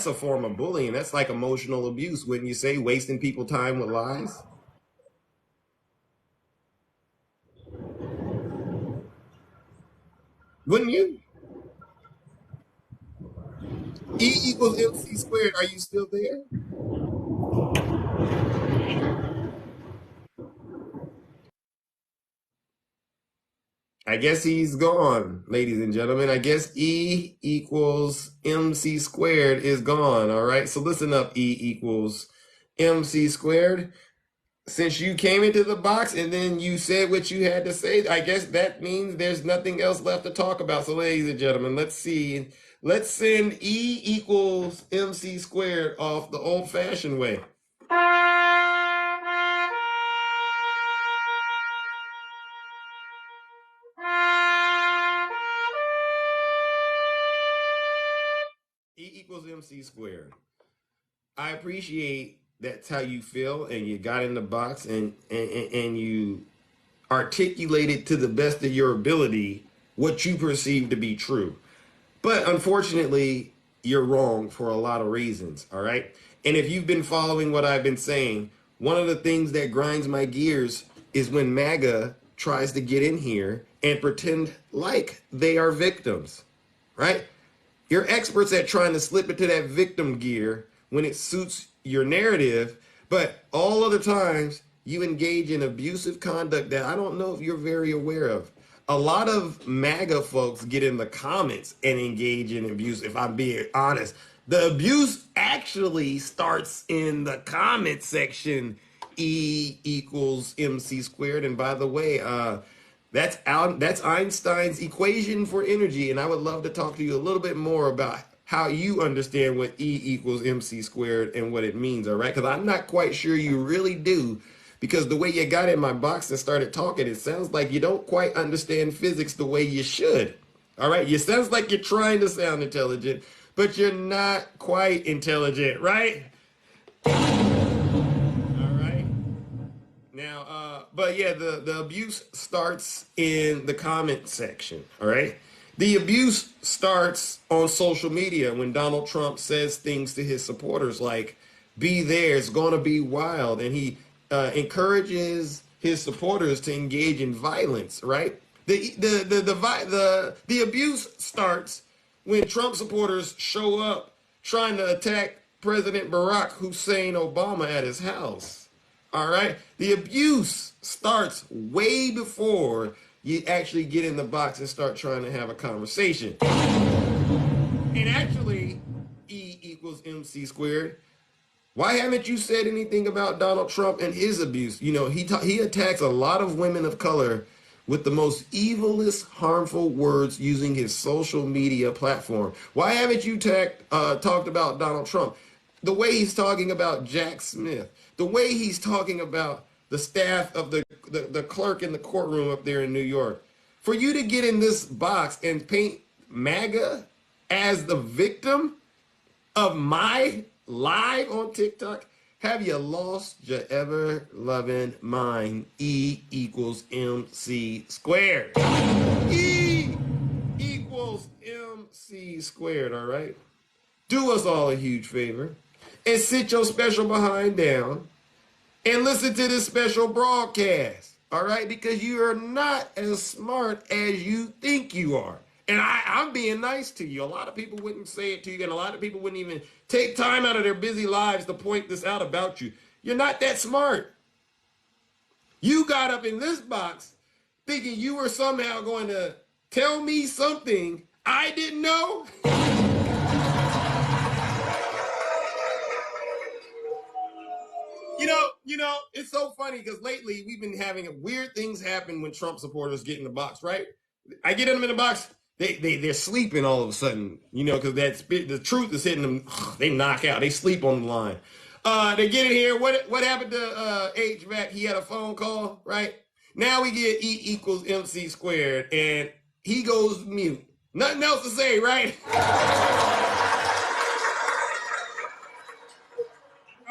a form of bullying. That's like emotional abuse, wouldn't you say? Wasting people time with lies. Wouldn't you? E equals MC squared. Are you still there? I guess he's gone, ladies and gentlemen. I guess E equals MC squared is gone. All right. So listen up, E equals MC squared. Since you came into the box and then you said what you had to say, I guess that means there's nothing else left to talk about. So, ladies and gentlemen, let's see. Let's send E equals MC squared off the old-fashioned way. E equals MC squared. I appreciate that's how you feel, and you got in the box and you articulated to the best of your ability what you perceive to be true. But unfortunately, you're wrong for a lot of reasons, all right? And if you've been following what I've been saying, one of the things that grinds my gears is when MAGA tries to get in here and pretend like they are victims, right? You're experts at trying to slip into that victim gear when it suits your narrative, but all other times you engage in abusive conduct that I don't know if you're very aware of. A lot of MAGA folks get in the comments and engage in abuse, if I'm being honest. The abuse actually starts in the comment section, E equals MC squared. And by the way, that's Einstein's equation for energy, and I would love to talk to you a little bit more about how you understand what E equals MC squared and what it means, all right? Because I'm not quite sure you really do, because the way you got in my box and started talking, it sounds like you don't quite understand physics the way you should, all right? It sounds like you're trying to sound intelligent, but you're not quite intelligent, right? Now, but yeah, the abuse starts in the comment section, all right? The abuse starts on social media when Donald Trump says things to his supporters like, be there, it's going to be wild. And he encourages his supporters to engage in violence, right? The abuse starts when Trump supporters show up trying to attack President Barack Hussein Obama at his house. All right. The abuse starts way before you actually get in the box and start trying to have a conversation. And actually, E equals MC squared. Why haven't you said anything about Donald Trump and his abuse? You know, he attacks a lot of women of color with the most evilest, harmful words using his social media platform. Why haven't you talked about Donald Trump? The way he's talking about Jack Smith, the way he's talking about the staff of the clerk in the courtroom up there in New York. For you to get in this box and paint MAGA as the victim of my live on TikTok, have you lost your ever loving mind? E equals MC squared. E equals MC squared, all right? Do us all a huge favor and sit your special behind down and listen to this special broadcast, all right? Because you are not as smart as you think you are. And I'm being nice to you. A lot of people wouldn't say it to you, and a lot of people wouldn't even take time out of their busy lives to point this out about you. You're not that smart. You got up in this box thinking you were somehow going to tell me something I didn't know. You know, it's so funny because lately we've been having weird things happen when Trump supporters get in the box, right? I get them in the box, they're sleeping all of a sudden, you know, because the truth is hitting them. They knock out, they sleep on the line. They get in here. What happened to HVAC? He had a phone call, right? Now we get E equals MC squared, and he goes mute. Nothing else to say, right?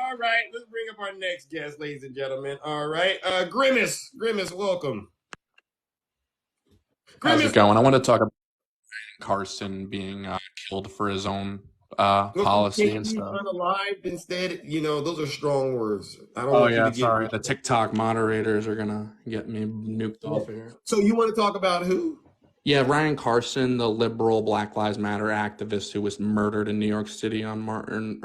All right, let's bring up our next guest, ladies and gentlemen. All right, Grimace, welcome. How's it going? I want to talk about Carson being killed for his own policy and stuff. Unalived instead, you know, those are strong words. I don't Oh want you yeah, to sorry. get. The TikTok moderators are gonna get me nuked off here. So you want to talk about who? Yeah, Ryan Carson, the liberal Black Lives Matter activist who was murdered in New York City on Martin.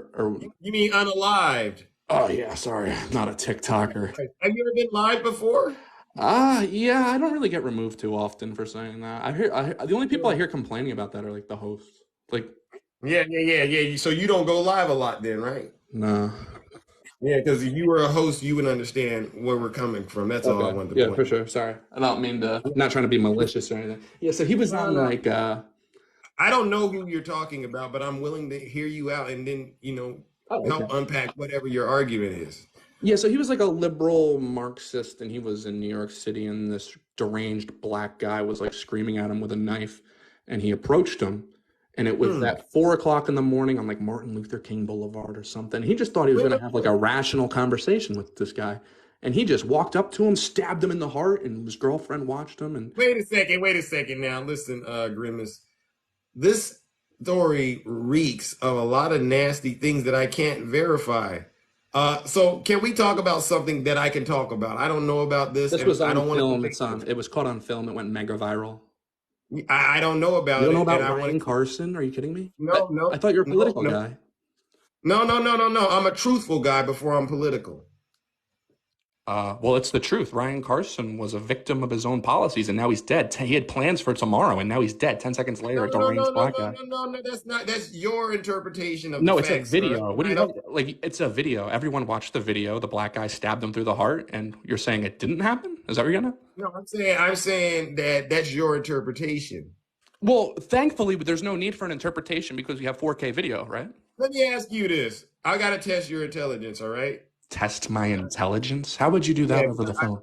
You mean unalived? Oh yeah, sorry, not a TikToker. Have you ever been live before? Yeah, I don't really get removed too often for saying that. The only people I hear complaining about that are like the hosts. Like, Yeah. So you don't go live a lot then, right? no. Yeah, because if you were a host, you would understand where we're coming from. That's all I Okay. wanted to Yeah, point for out. sure. Sorry. I don't mean to, not trying to be malicious or anything. Yeah, so he was No, on no. like, I don't know who you're talking about, but I'm willing to hear you out and then, oh, okay. help unpack whatever your argument is. Yeah, so he was like a liberal Marxist, and he was in New York City, and this deranged black guy was like screaming at him with a knife, and he approached him, and it was Hmm. at 4 o'clock in the morning on like Martin Luther King Boulevard or something. He just thought he was Wait, going to have like a rational conversation with this guy, and he just walked up to him, stabbed him in the heart, and his girlfriend watched him, and wait a second now. Listen, Grimace. This story reeks of a lot of nasty things that I can't verify. So can we talk about something that I can talk about? I don't know about this, this and was I on don't want to film. debate this. It was caught on film. It went mega viral. I don't know You about don't know it, and about I want Ryan to. Carson? Are you kidding me? No, I no, thought you were a no, political no, guy. no. I'm a truthful guy before I'm political. Well, it's the truth. Ryan Carson was a victim of his own policies, and now he's dead. He had plans for tomorrow, and now he's dead. 10 seconds later, No, a no, no, deranged no, black no, guy. no, no, no. That's not. That's your interpretation of the No, it's a facts, sir. video. What do I you don't. talking? Like, it's a video. Everyone watched the video. The black guy stabbed him through the heart, and you're saying it didn't happen? Is that what you're gonna? No, I'm saying that that's your interpretation. Well, thankfully, there's no need for an interpretation because we have 4K video, right? Let me ask you this. I gotta test your intelligence. All right. Test my intelligence? How would you do that Yeah. over the phone?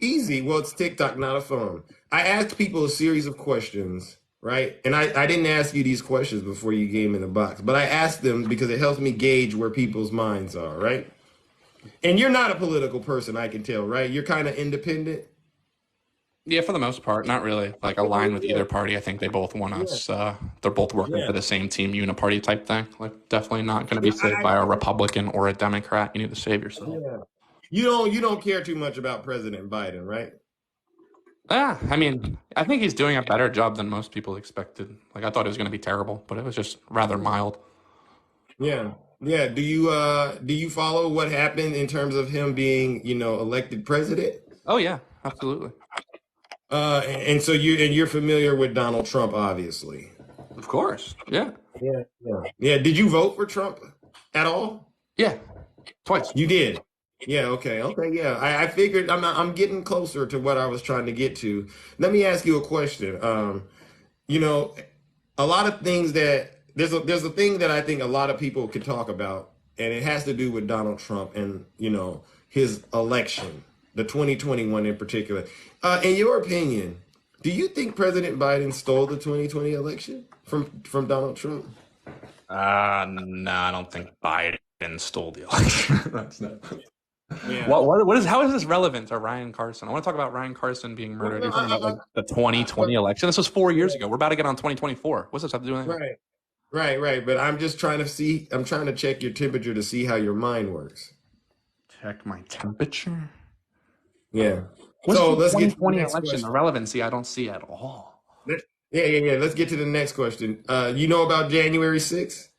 Easy. Well, it's TikTok, not a phone. I asked people a series of questions, right? And I didn't ask you these questions before you gave me the box, but I asked them because it helps me gauge where people's minds are, right? And you're not a political person, I can tell, right? You're kind of independent. Yeah, for the most part, not really like aligned with Yeah, either party. I think they both want yeah, us. They're both working yeah. for the same team, uniparty type thing. Like, definitely not going to be Yeah, saved by a Republican or a Democrat. You need to save yourself. yeah. You don't care too much about President Biden, right? Yeah, I mean, I think he's doing a better job than most people expected. Like, I thought it was going to be terrible, but it was just rather mild. Yeah. Yeah. Do you follow what happened in terms of him being, elected president? Oh yeah, absolutely. And so you're familiar with Donald Trump, obviously. Of course. Yeah. Yeah. Did you vote for Trump at all? Yeah. Twice. You did. Yeah. Okay. Yeah. I figured I'm getting closer to what I was trying to get to. Let me ask you a question. You know, a lot of things that there's a thing that I think a lot of people could talk about, and it has to do with Donald Trump and his election, the 2021 in particular. In your opinion, do you think President Biden stole the 2020 election from Donald Trump? No, I don't think Biden stole the election. That's not. Yeah. How is this relevant to Ryan Carson? I want to talk about Ryan Carson being murdered. You're talking about like the 2020 election. This was 4 years ago. We're about to get on 2024. What's this have to do with anything? Right. But I'm just trying to see. I'm trying to check your temperature to see how your mind works. Check my temperature. Yeah. What's So the let's get to the 2020 next election? The question. relevancy I don't see at all. Yeah. Let's get to the next question. You know about January 6th?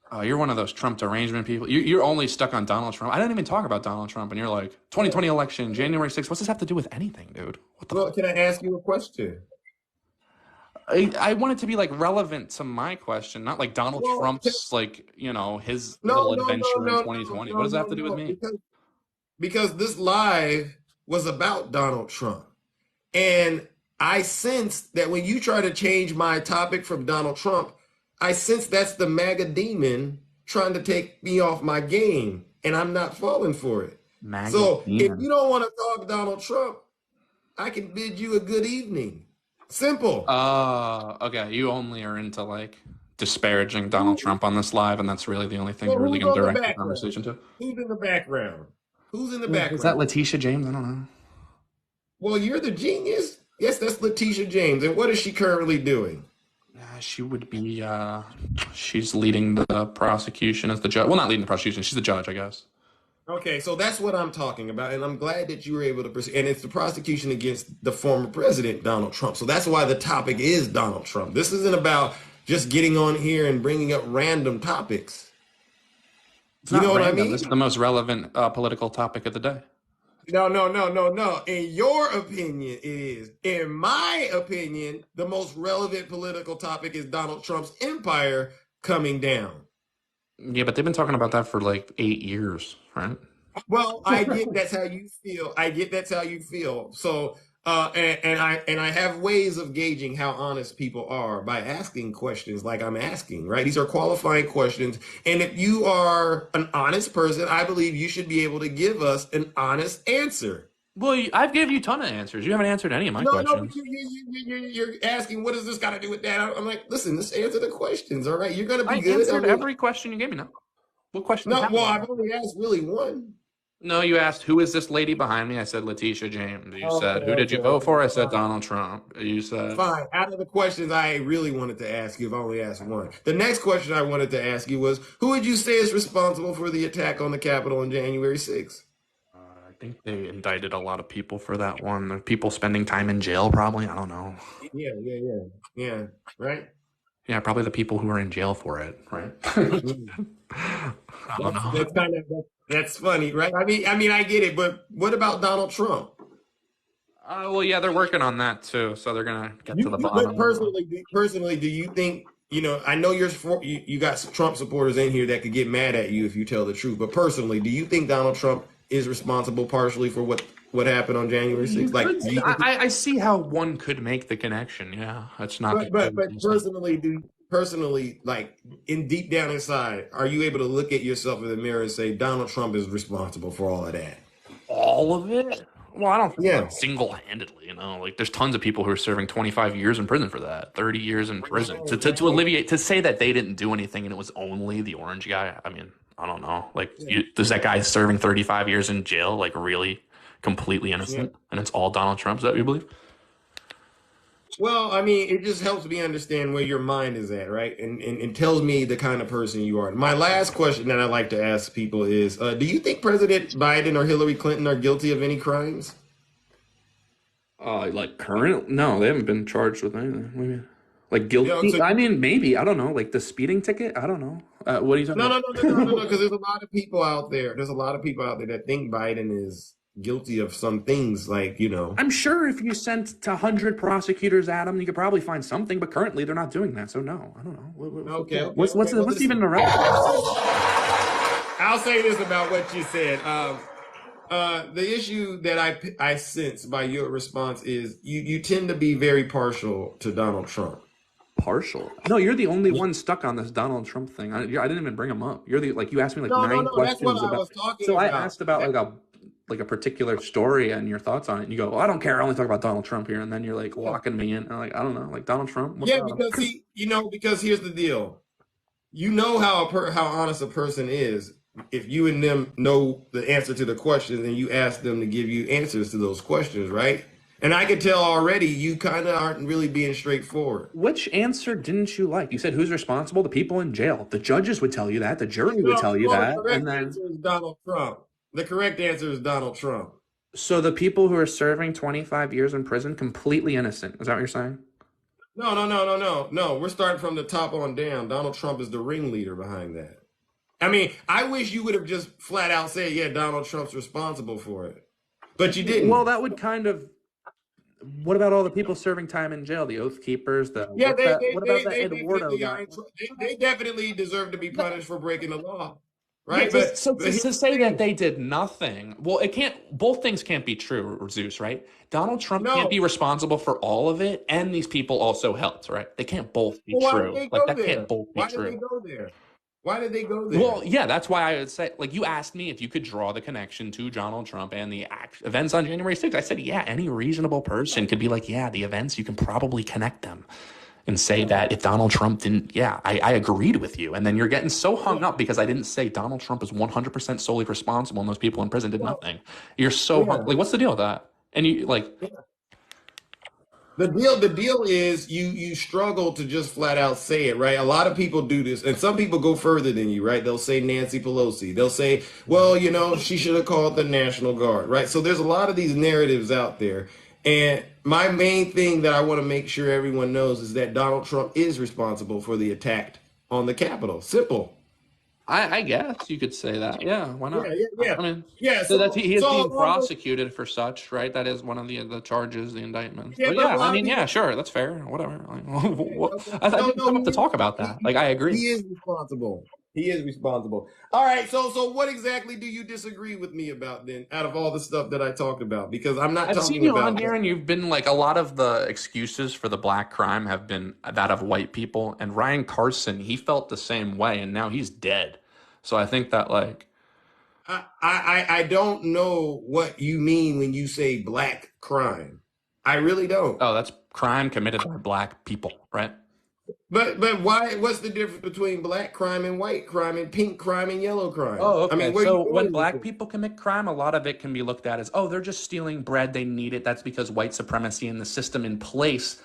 Oh, you're one of those Trump derangement people. You're only stuck on Donald Trump. I didn't even talk about Donald Trump, and you're like 2020 election, January 6th. What's this have to do with anything, dude? What the? Well, can I ask you a question? I want it to be like relevant to my question, not like Donald Well, Trump's like his no, little no, adventure in no, 2020. no, What no, does that no, have to do with no, me? because this live was about Donald Trump. And I sense that when you try to change my topic from Donald Trump, I sense that's the MAGA demon trying to take me off my game, and I'm not falling for it. MAGA So if demon. you don't want to talk Donald Trump, I can bid you a good evening. Simple. Okay. You only are into like disparaging Donald Trump on this live, and that's really the only thing So you're really who's going to on the direct the background? conversation to. Who's in the background? Who's in the Is that background? Letitia James? I don't know. Well, you're the genius. Yes, that's Letitia James. And what is she currently doing? She would be. She's leading the prosecution as the judge. Well, not leading the prosecution. She's the judge, I guess. Okay, so that's what I'm talking about, and I'm glad that you were able to proceed. And it's the prosecution against the former president, Donald Trump. So that's why the topic is Donald Trump. This isn't about just getting on here and bringing up random topics. It's You not know what I random. mean? This is the most relevant political topic of the day. No. In your opinion, it is. In my opinion, the most relevant political topic is Donald Trump's empire coming down. Yeah, but they've been talking about that for like 8 years, right? Well, I get that's how you feel. I get that's how you feel. So, and I have ways of gauging how honest people are by asking questions like I'm asking, right? These are qualifying questions. And if you are an honest person, I believe you should be able to give us an honest answer. Well, I've given you a ton of answers. You haven't answered any of my No, but questions. you're asking, what does this got to do with that? I'm like, listen, let's answer the questions. All right, you're gonna I be good. I answered mean, every question you gave me. No, what questions no, have well, I? I've only asked really one. No, you asked who is this lady behind me? I said Letitia James. You said who did you vote Okay, for? I said fine. Donald Trump. You said Fine. Out of the questions I really wanted to ask you, I've only asked one. The next question I wanted to ask you was, who would you say is responsible for the attack on the Capitol on January 6th? I think they indicted a lot of people for that one. The people spending time in jail, probably. I don't know. Yeah, right? Yeah, probably the people who are in jail for it, right? Mm. I don't That's know. kind of that's funny, right? I mean, I get it, but what about Donald Trump? Well, yeah, they're working on that too, so they're gonna get to the But bottom of it. personally, do you think, I know you got some Trump supporters in here that could get mad at you if you tell the truth, but personally, do you think Donald Trump is responsible partially for what happened on January You 6th? Like, could. do you think I see how one could make the connection. Yeah, it's not the but personally, like in deep down inside, are you able to look at yourself in the mirror and say Donald Trump is responsible for all of that? all of it. Well, I don't think Yeah. like single-handedly. Like there's tons of people who are serving 25 years in prison for that, 30 years in prison to alleviate to say that they didn't do anything and it was only the orange guy. I mean, I don't know. Like, does that guy serving 35 years in jail like really completely Yeah. innocent and it's all Donald Trump? Is that what you believe? Well, I mean, it just helps me understand where your mind is at, right? And tells me the kind of person you are. My last question that I like to ask people is, do you think President Biden or Hillary Clinton are guilty of any crimes? Like current? No, they haven't been charged with anything. What do you mean? Like guilty? So I mean, maybe. I don't know. Like the speeding ticket? I don't know. What are you talking no, about? because there's a lot of people out there. There's a lot of people out there that think Biden is guilty of some things, like, I'm sure if you sent to 100 prosecutors at them, you could probably find something. But currently, they're not doing that. So no, I don't know. Okay. What's Well, even listen, the relevance? I'll say this about what you said. The issue that I sense by your response is you tend to be very partial to Donald Trump. Partial. No, you're the only one stuck on this Donald Trump thing. I didn't even bring him up. You're the you asked me like nine No. That's what questions I about. was talking So I about. asked about like a particular story and your thoughts on it. And you go, well, I don't care. I only talk about Donald Trump here. And then you're like locking me in. And I'm like, I don't know, like Donald Trump. What's Yeah, up? because because here's the deal. You know how honest a person is if you and them know the answer to the questions and you ask them to give you answers to those questions, right? And I can tell already you kind of aren't really being straightforward. Which answer didn't you like? You said who's responsible? The people in jail. The judges would tell you that. The jury would tell you Well, the that. correct And then answer is Donald Trump. The correct answer is Donald Trump. so the people who are serving 25 years in prison completely innocent. Is that what you're saying? No. We're starting from the top on down. Donald Trump is the ringleader behind that. I mean, I wish you would have just flat out said, yeah, Donald Trump's responsible for it. But you Well, didn't. that would kind of. What about all the people serving time in jail? The oath keepers. Yeah, What about that Eduardo definitely are guy? they definitely deserve to be punished for breaking the law. Yeah, Right? to Here's the say that thing. they did nothing. Well, it can't. Both things can't be true, Zeus. Right? Donald Trump can't be No. responsible for all of it, and these people also helped. Right? They can't both be Well, why did true. they Like go that can't there? both be Why did they true. go there? Why did they go Well, there? yeah, that's why I would say, like, you asked me if you could draw the connection to Donald Trump and the events on January 6th. I said, yeah, any reasonable person could be like, yeah, the events, you can probably connect them and say that if Donald Trump didn't, yeah, I agreed with you. And then you're getting so hung up because I didn't say Donald Trump is 100% solely responsible and those people in prison did Well, nothing. You're so hung, yeah. like, what's the deal with that? And you, like, The deal is you struggle to just flat out say it, right? A lot of people do this, and some people go further than you, right? They'll say Nancy Pelosi. They'll say, well, she should have called the National Guard, right? So there's a lot of these narratives out there. And my main thing that I want to make sure everyone knows is that Donald Trump is responsible for the attack on the Capitol. Simple. I guess you could say that. Yeah, why Yeah, not? yeah, yeah, I mean, yeah. that's he is So being along those, prosecuted for such, right? That is one of the charges, the indictments. yeah, But but yeah, a I lot of mean, yeah, people. sure, that's fair. Whatever. Like, Okay, okay. I No, didn't no, come up to talk about that. Like, I agree. he is responsible. He is responsible. All right. So what exactly do you disagree with me about then? Out of all the stuff that I talked about, because I'm not I've seen talking you on about here, that. and you've been like a lot of the excuses for the black crime have been that of white people. And Ryan Carson, he felt the same way, and now he's dead. So I think that like, I don't know what you mean when you say black crime. I really don't. oh, that's crime committed by black people, right? But why? What's the difference between black crime and white crime and pink crime and yellow crime? Oh, I okay. mean, where are you So when going with black this? people commit crime, a lot of it can be looked at as, oh, they're just stealing bread. They need it. That's because white supremacy and the system in place,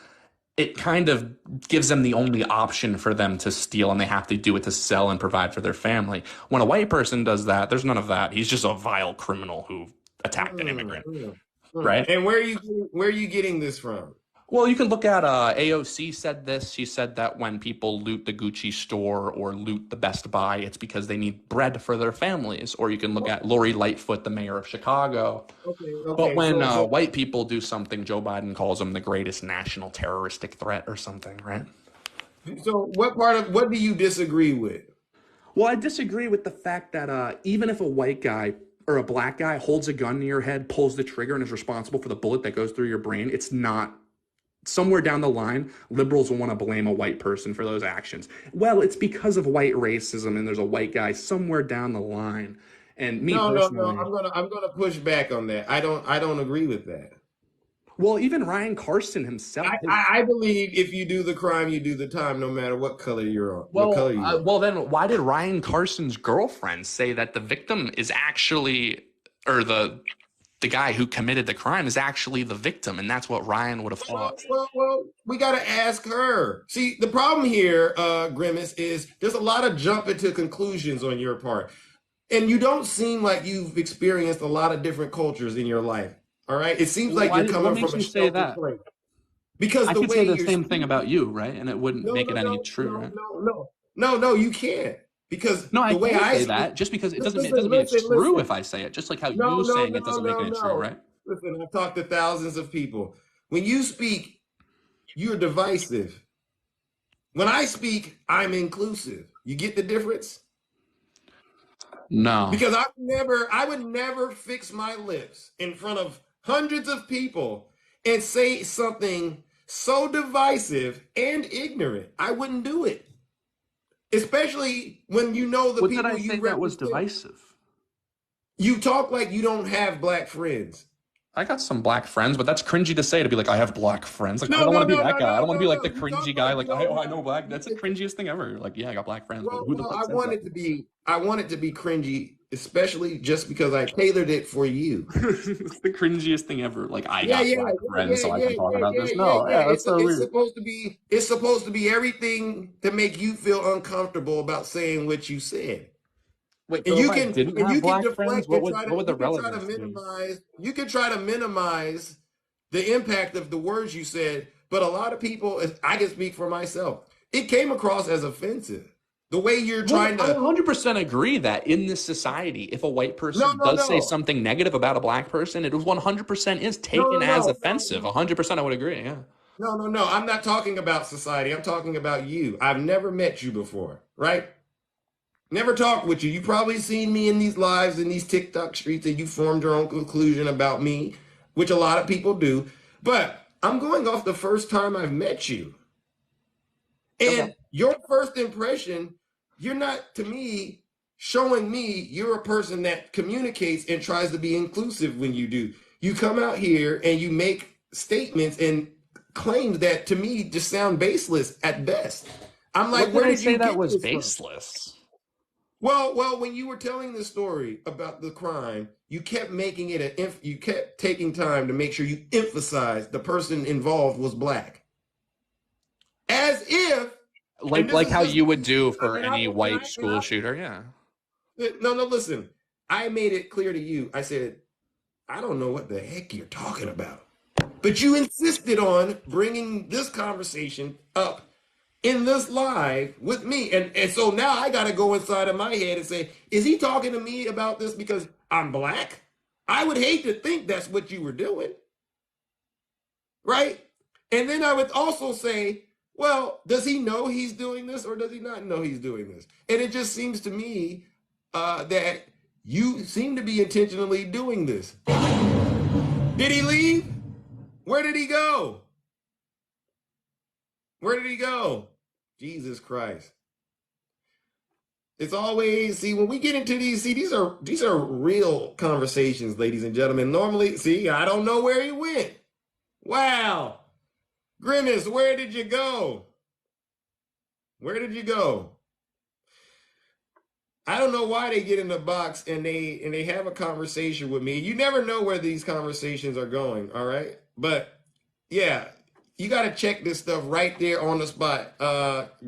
it kind of gives them the only option for them to steal, and they have to do it to sell and provide for their family. When a white person does that, there's none of that. He's just a vile criminal who attacked an Mm, immigrant, mm, mm. right? And where are you getting this from? Well, you can look at AOC said this. She said that when people loot the Gucci store or loot the Best Buy, it's because they need bread for their families. Or you can look at Lori Lightfoot, the mayor of Chicago. Okay, But okay. when So white people do something, Joe Biden calls them the greatest national terroristic threat or something, right? what do you disagree with? Well, I disagree with the fact that even if a white guy or a black guy holds a gun to your head, pulls the trigger, and is responsible for the bullet that goes through your brain, it's not somewhere down the line, liberals will want to blame a white person for those actions. Well, it's because of white racism, and there's a white guy somewhere down the line. And me No, no, no. personally, I'm gonna push back on that. I don't agree with that. well, even Ryan Carson himself, I believe if you do the crime, you do the time, no matter what color you're on. What color you are. well, then why did Ryan Carson's girlfriend say that the victim is actually, or the guy who committed the crime is actually the victim, and that's what Ryan would have thought? Well, we got to ask her. See, the problem here, Grimace, is there's a lot of jumping to conclusions on your part. And you don't seem like you've experienced a lot of different cultures in your life. All right? It seems like you're What coming makes from a you say sheltered that? place. Because I the could way say the you're same thing speaking. about you, right? And it wouldn't No, make no, it any no, true, no, right? no, no. No, you can't. Because No, I the way can I say speak. that just because it Listen, doesn't mean it's true listen. if I say it. Just like how No, you no, saying it no, doesn't make no, it true, no. right? Listen, I've talked to thousands of people. When you speak, you're divisive. When I speak, I'm inclusive. You get the difference? No. Because I would never fix my lips in front of hundreds of people and say something so divisive and ignorant. I wouldn't do it. Especially when you know the What did I people say you that was represent. divisive? You talk like you don't have black friends. I got some black friends, but that's cringy to say, to be like, I have black friends. Like, I No, don't no, want to be no, that no, guy. I no, don't want to no, be like no. the You talk cringy guy. like Like, you don't I know black. That's the have. cringiest thing ever. Like, yeah, I got black friends, but Well, who the well, fuck says that? I want it to be cringy, especially just because I tailored it for you. It's the cringiest thing ever. Like, I Yeah, got yeah, black yeah, friends, yeah, so I yeah, can talk yeah, about yeah, this. yeah, No, yeah. yeah, that's so It's weird. supposed to be everything to make you feel uncomfortable about saying what you said. Wait, And so if I didn't have you can black friends, deflect and what would the you can try to relevance be? minimize the impact of the words you said. But a lot of people, I can speak for myself, it came across as offensive. The way you're Well, trying I to 100% agree that in this society, if a white no person no does say no something negative about a black person, it 100% is no taken no as no offensive. 100% I would agree, yeah. no. I'm not talking about society. I'm talking about you. I've never met you before, right? Never talked with you. You probably seen me in these lives in these TikTok streets and you formed your own conclusion about me, which a lot of people do. But I'm going off the first time I've met you. Okay. And your first impression, you're not, to me, showing me you're a person that communicates and tries to be inclusive when you do. You come out here and you make statements and claims that to me just sound baseless at best. I'm like, What where did I did say you that get was this from? baseless? Well, when you were telling the story about the crime, you kept making it you kept taking time to make sure you emphasized the person involved was black. As if, and this Like is how just you would do I for and any I and white I and school shooter, yeah. no, listen. I made it clear to you. I said, I don't know what the heck you're talking about. But you insisted on bringing this conversation up in this live with me. And so now I got to go inside of my head and say, is he talking to me about this because I'm black? I would hate to think that's what you were doing. Right? And then I would also say, well, does he know he's doing this or does he not know he's doing this? And it just seems to me that you seem to be intentionally doing this. Did he leave? Where did he go? Where did he go? Jesus Christ. It's always, see, when we get into these, see, these are real conversations, ladies and gentlemen. Normally, see, I don't know where he went. Wow. Grimace, where did you go? Where did you go? I don't know why they get in the box and they have a conversation with me. You never know where these conversations are going, all right? But yeah, you got to check this stuff right there on the spot.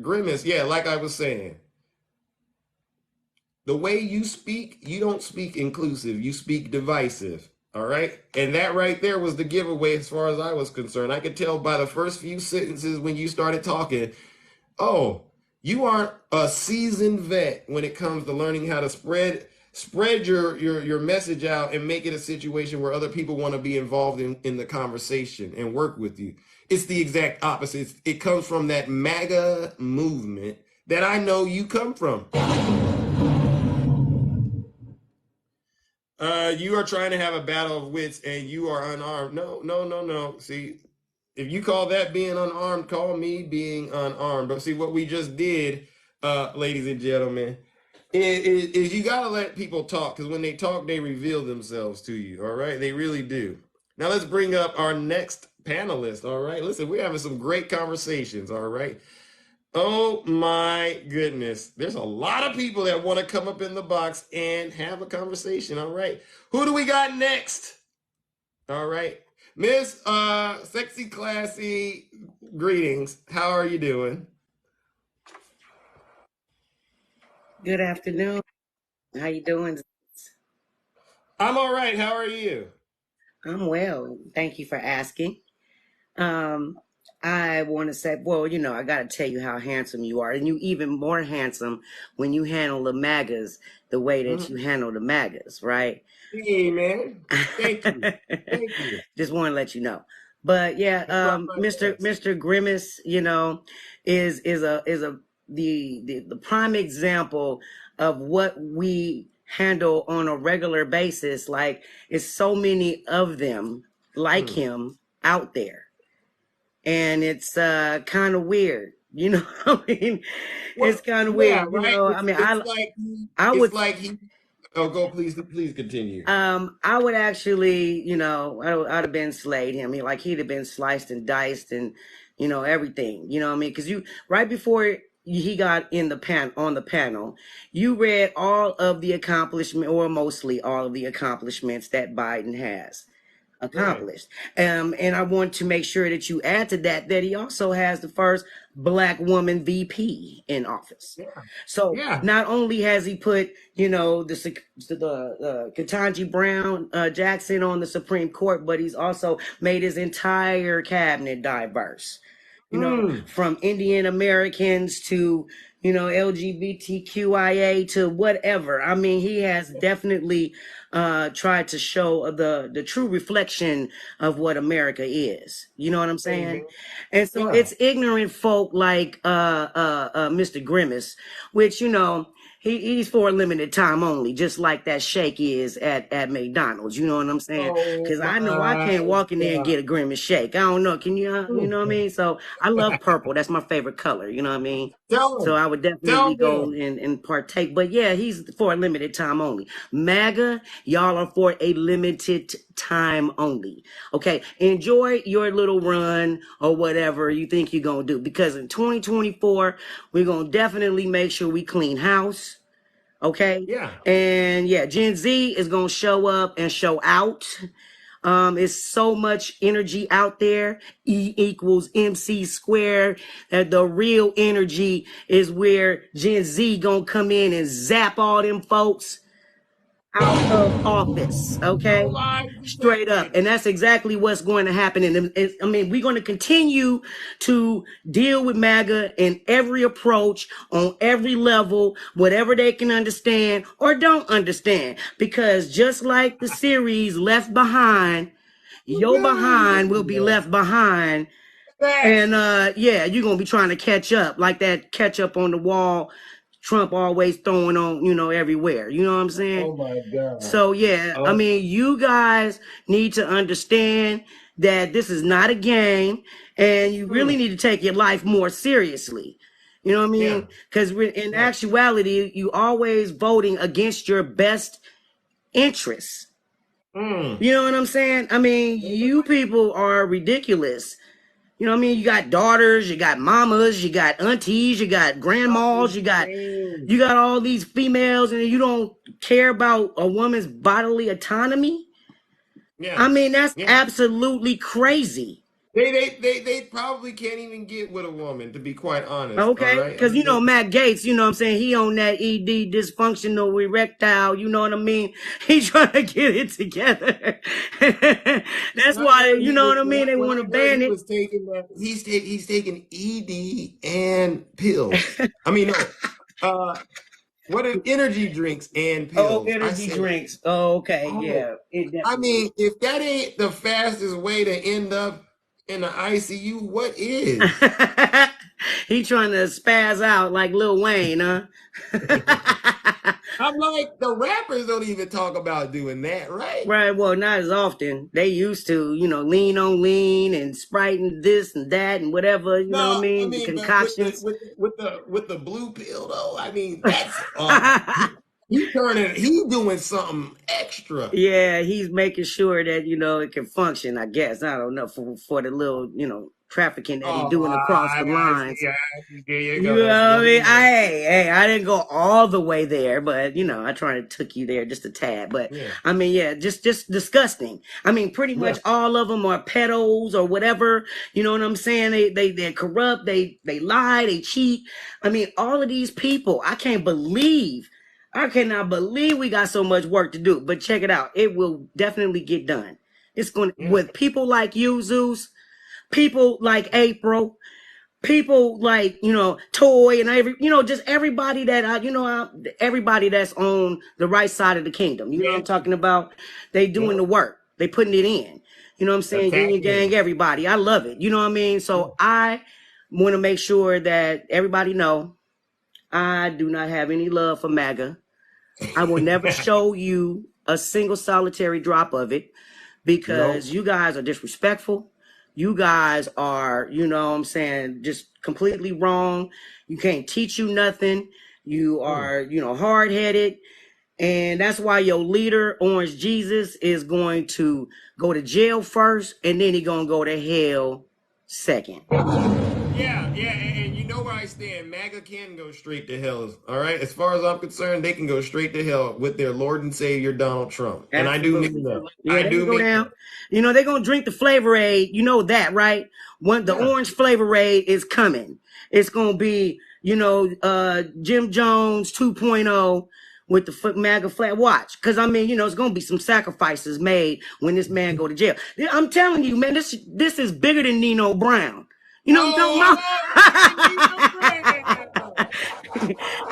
Grimace, yeah, like I was saying. The way you speak, you don't speak inclusive, you speak divisive. All right. And that right there was the giveaway as far as I was concerned. I could tell by the first few sentences when you started talking, oh, you aren't a seasoned vet when it comes to learning how to spread your message out and make it a situation where other people want to be involved in the conversation and work with you. It's the exact opposite. It comes from that MAGA movement that I know you come from. You are trying to have a battle of wits and you are unarmed. No. See, if you call that being unarmed, call me being unarmed. But see, what we just did, ladies and gentlemen, is you got to let people talk, because when they talk, they reveal themselves to you. All right. They really do. Now let's bring up our next panelist. All right. Listen, we're having some great conversations. All right. Oh my goodness. There's a lot of people that want to come up in the box and have a conversation. All right. Who do we got next? All right. Miss Sexy Classy, greetings. How are you doing? Good afternoon. How you doing? I'm all right. How are you? I'm well. Thank you for asking. Um, I want to say, well, I got to tell you how handsome you are. And you even more handsome when you handle the MAGAs the way that you handle the MAGAs, right? Hey, man. Thank you. Thank you. Just want to let you know. But yeah, Mr. Grimace, is the prime example of what we handle on a regular basis. Like, it's so many of them like him out there, and it's kind of weird. I mean, it's kind of weird. Right. I mean, it's like he. Oh, go, please continue. I would actually, I'd have been slayed him. He'd have been sliced and diced and, everything. You know what I mean? Because right before he got on the panel, you read all of the accomplishment, or mostly all of the accomplishments that Biden has accomplished. Right. And I want to make sure that you add to that he also has the first Black woman VP in office. Yeah. So not only has he put, the Ketanji Brown Jackson on the Supreme Court, but he's also made his entire cabinet diverse. From Indian Americans to, LGBTQIA to whatever. I mean, he has definitely tried to show the true reflection of what America is. You know what I'm saying? And so it's ignorant folk like Mr. Grimace, which, he's for a limited time only, just like that shake is at McDonald's. You know what I'm saying? Because I know I can't walk in there and get a Grimace shake. I don't know. Can you? You know what I mean? So I love purple. That's my favorite color. You know what I mean? So I would definitely go and partake. But yeah, he's for a limited time only. MAGA, y'all are for a limited time only. Okay, enjoy your little run or whatever you think you're gonna do, because in 2024 we're gonna definitely make sure we clean house. Okay. Yeah. And yeah, Gen Z is gonna show up and show out. It's so much energy out there. E equals MC squared. The real energy is where Gen Z gonna come in and zap all them folks. out of office, okay? No lies Straight up. detected. And that's exactly what's going to happen. And I mean, we're going to continue to deal with MAGA in every approach, on every level, whatever they can understand or don't understand. Because just like the series Left Behind, your behind will be left behind. Facts. And yeah, you're gonna be trying to catch up like that ketchup on the wall Trump always throwing on, everywhere. You know what I'm saying? Oh my God. So yeah, I mean, you guys need to understand that this is not a game, and you really need to take your life more seriously. You know what I mean? Yeah. Because in actuality, you always voting against your best interests. You know what I'm saying? I mean, you people are ridiculous. You know what I mean? You got daughters, you got mamas, you got aunties, you got grandmas, you got all these females, and you don't care about a woman's bodily autonomy. Yeah. I mean, that's absolutely crazy. They probably can't even get with a woman, to be quite honest. Okay, all right? because Matt Gaetz, you know what I'm saying, he on that ED, dysfunctional erectile, you know what I mean? He's trying to get it together. That's why, you know what I mean, they want to ban it. He's taking ED and pills. I mean, no. What are energy drinks and pills? Oh, energy drinks. Oh, okay, yeah. I mean, if that ain't the fastest way to end up in the ICU, what is? He trying to spaz out like Lil Wayne, huh? I'm like, the rappers don't even talk about doing that, right? Right, well, not as often. They used to, lean on lean and Sprite and this and that and whatever, you know what I mean? The concoctions. With the blue pill though, I mean, that's he's doing something extra. Yeah, he's making sure that, it can function, I guess. I don't know, for the little, trafficking that he's doing across the lines. You know what I mean? I didn't go all the way there, but I tried to took you there just a tad. But I mean, yeah, just disgusting. I mean, pretty much all of them are pedos or whatever. You know what I'm saying? They're corrupt. They lie. They cheat. I mean, all of these people. I cannot believe we got so much work to do. But check it out. It will definitely get done. It's going to, with people like you, Zeus, people like April, people like, Toy and just everybody that, everybody that's on the right side of the kingdom. You know what I'm talking about? They doing the work. They putting it in. You know what I'm saying? Union gang, everybody. I love it. You know what I mean? So I want to make sure that everybody know I do not have any love for MAGA. I will never show you a single solitary drop of it because you guys are disrespectful. You guys are, just completely wrong. You can't teach you nothing. You are, hard-headed. And that's why your leader, Orange Jesus, is going to go to jail first, and then he's going to go to hell second. Yeah, and you know where I stand. MAGA can go straight to hell, all right? As far as I'm concerned, they can go straight to hell with their Lord and Savior, Donald Trump. Absolutely. And I do mean that. Yeah, I do mean that. They're going to drink the Flavor Aid. You know that, right? When the orange Flavor Aid is coming. It's going to be, Jim Jones 2.0 with the MAGA flag. Watch. Because, I mean, it's going to be some sacrifices made when this man go to jail. I'm telling you, man, this is bigger than Nino Brown. You know what I'm talking about?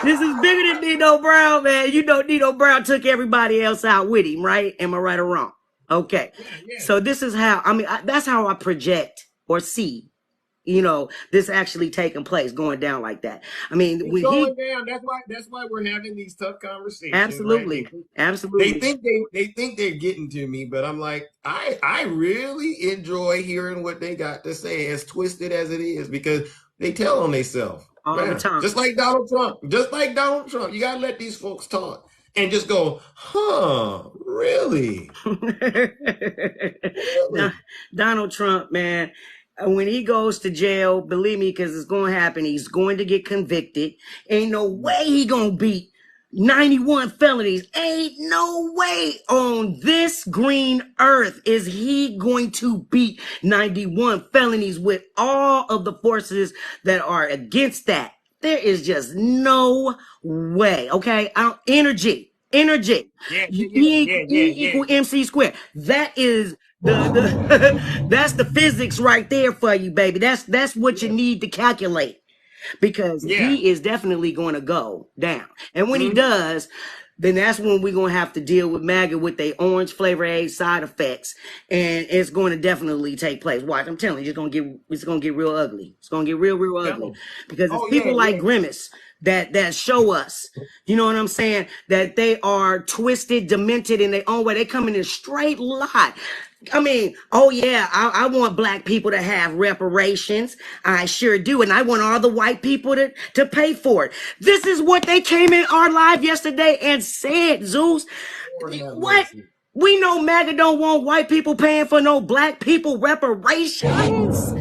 This is bigger than Nino Brown, man. Nino Brown took everybody else out with him, right? Am I right or wrong? Okay. So this is how, that's how I project or see, this actually taking place, going down like that. I mean, it's going down. That's why we're having these tough conversations. Absolutely. Right? Absolutely. They think they're getting to me, but I'm like, I really enjoy hearing what they got to say, as twisted as it is, because they tell on themselves all the time. Just like Donald Trump. You gotta let these folks talk and just go, huh, really? Donald Trump, man. When he goes to jail, believe me, because it's going to happen, he's going to get convicted. Ain't no way he going to beat 91 felonies. Ain't no way on this green earth is he going to beat 91 felonies with all of the forces that are against that. There is just no way. Okay. Energy. Energy. Yeah, E equal MC squared. That is the that's the physics right there for you, baby. That's what you need to calculate, because yeah. he is definitely going to go down. And when he Mhm. does, then that's when we're going to have to deal with MAGA with their orange flavor aid side effects, and it's going to definitely take place. Watch, I'm telling you, it's going to get real ugly. It's going to get real Tell ugly, 'em. because it's Oh yeah, people like yeah. Grimace that show us, you know what I'm saying, that they are twisted, demented in their own way. They come in a straight lie. I mean, oh yeah, I want black people to have reparations. I sure do. And I want all the white people to pay for it. This is what they came in our live yesterday and said, Zeus. Lord have What? mercy. We know MAGA don't want white people paying for no black people reparations.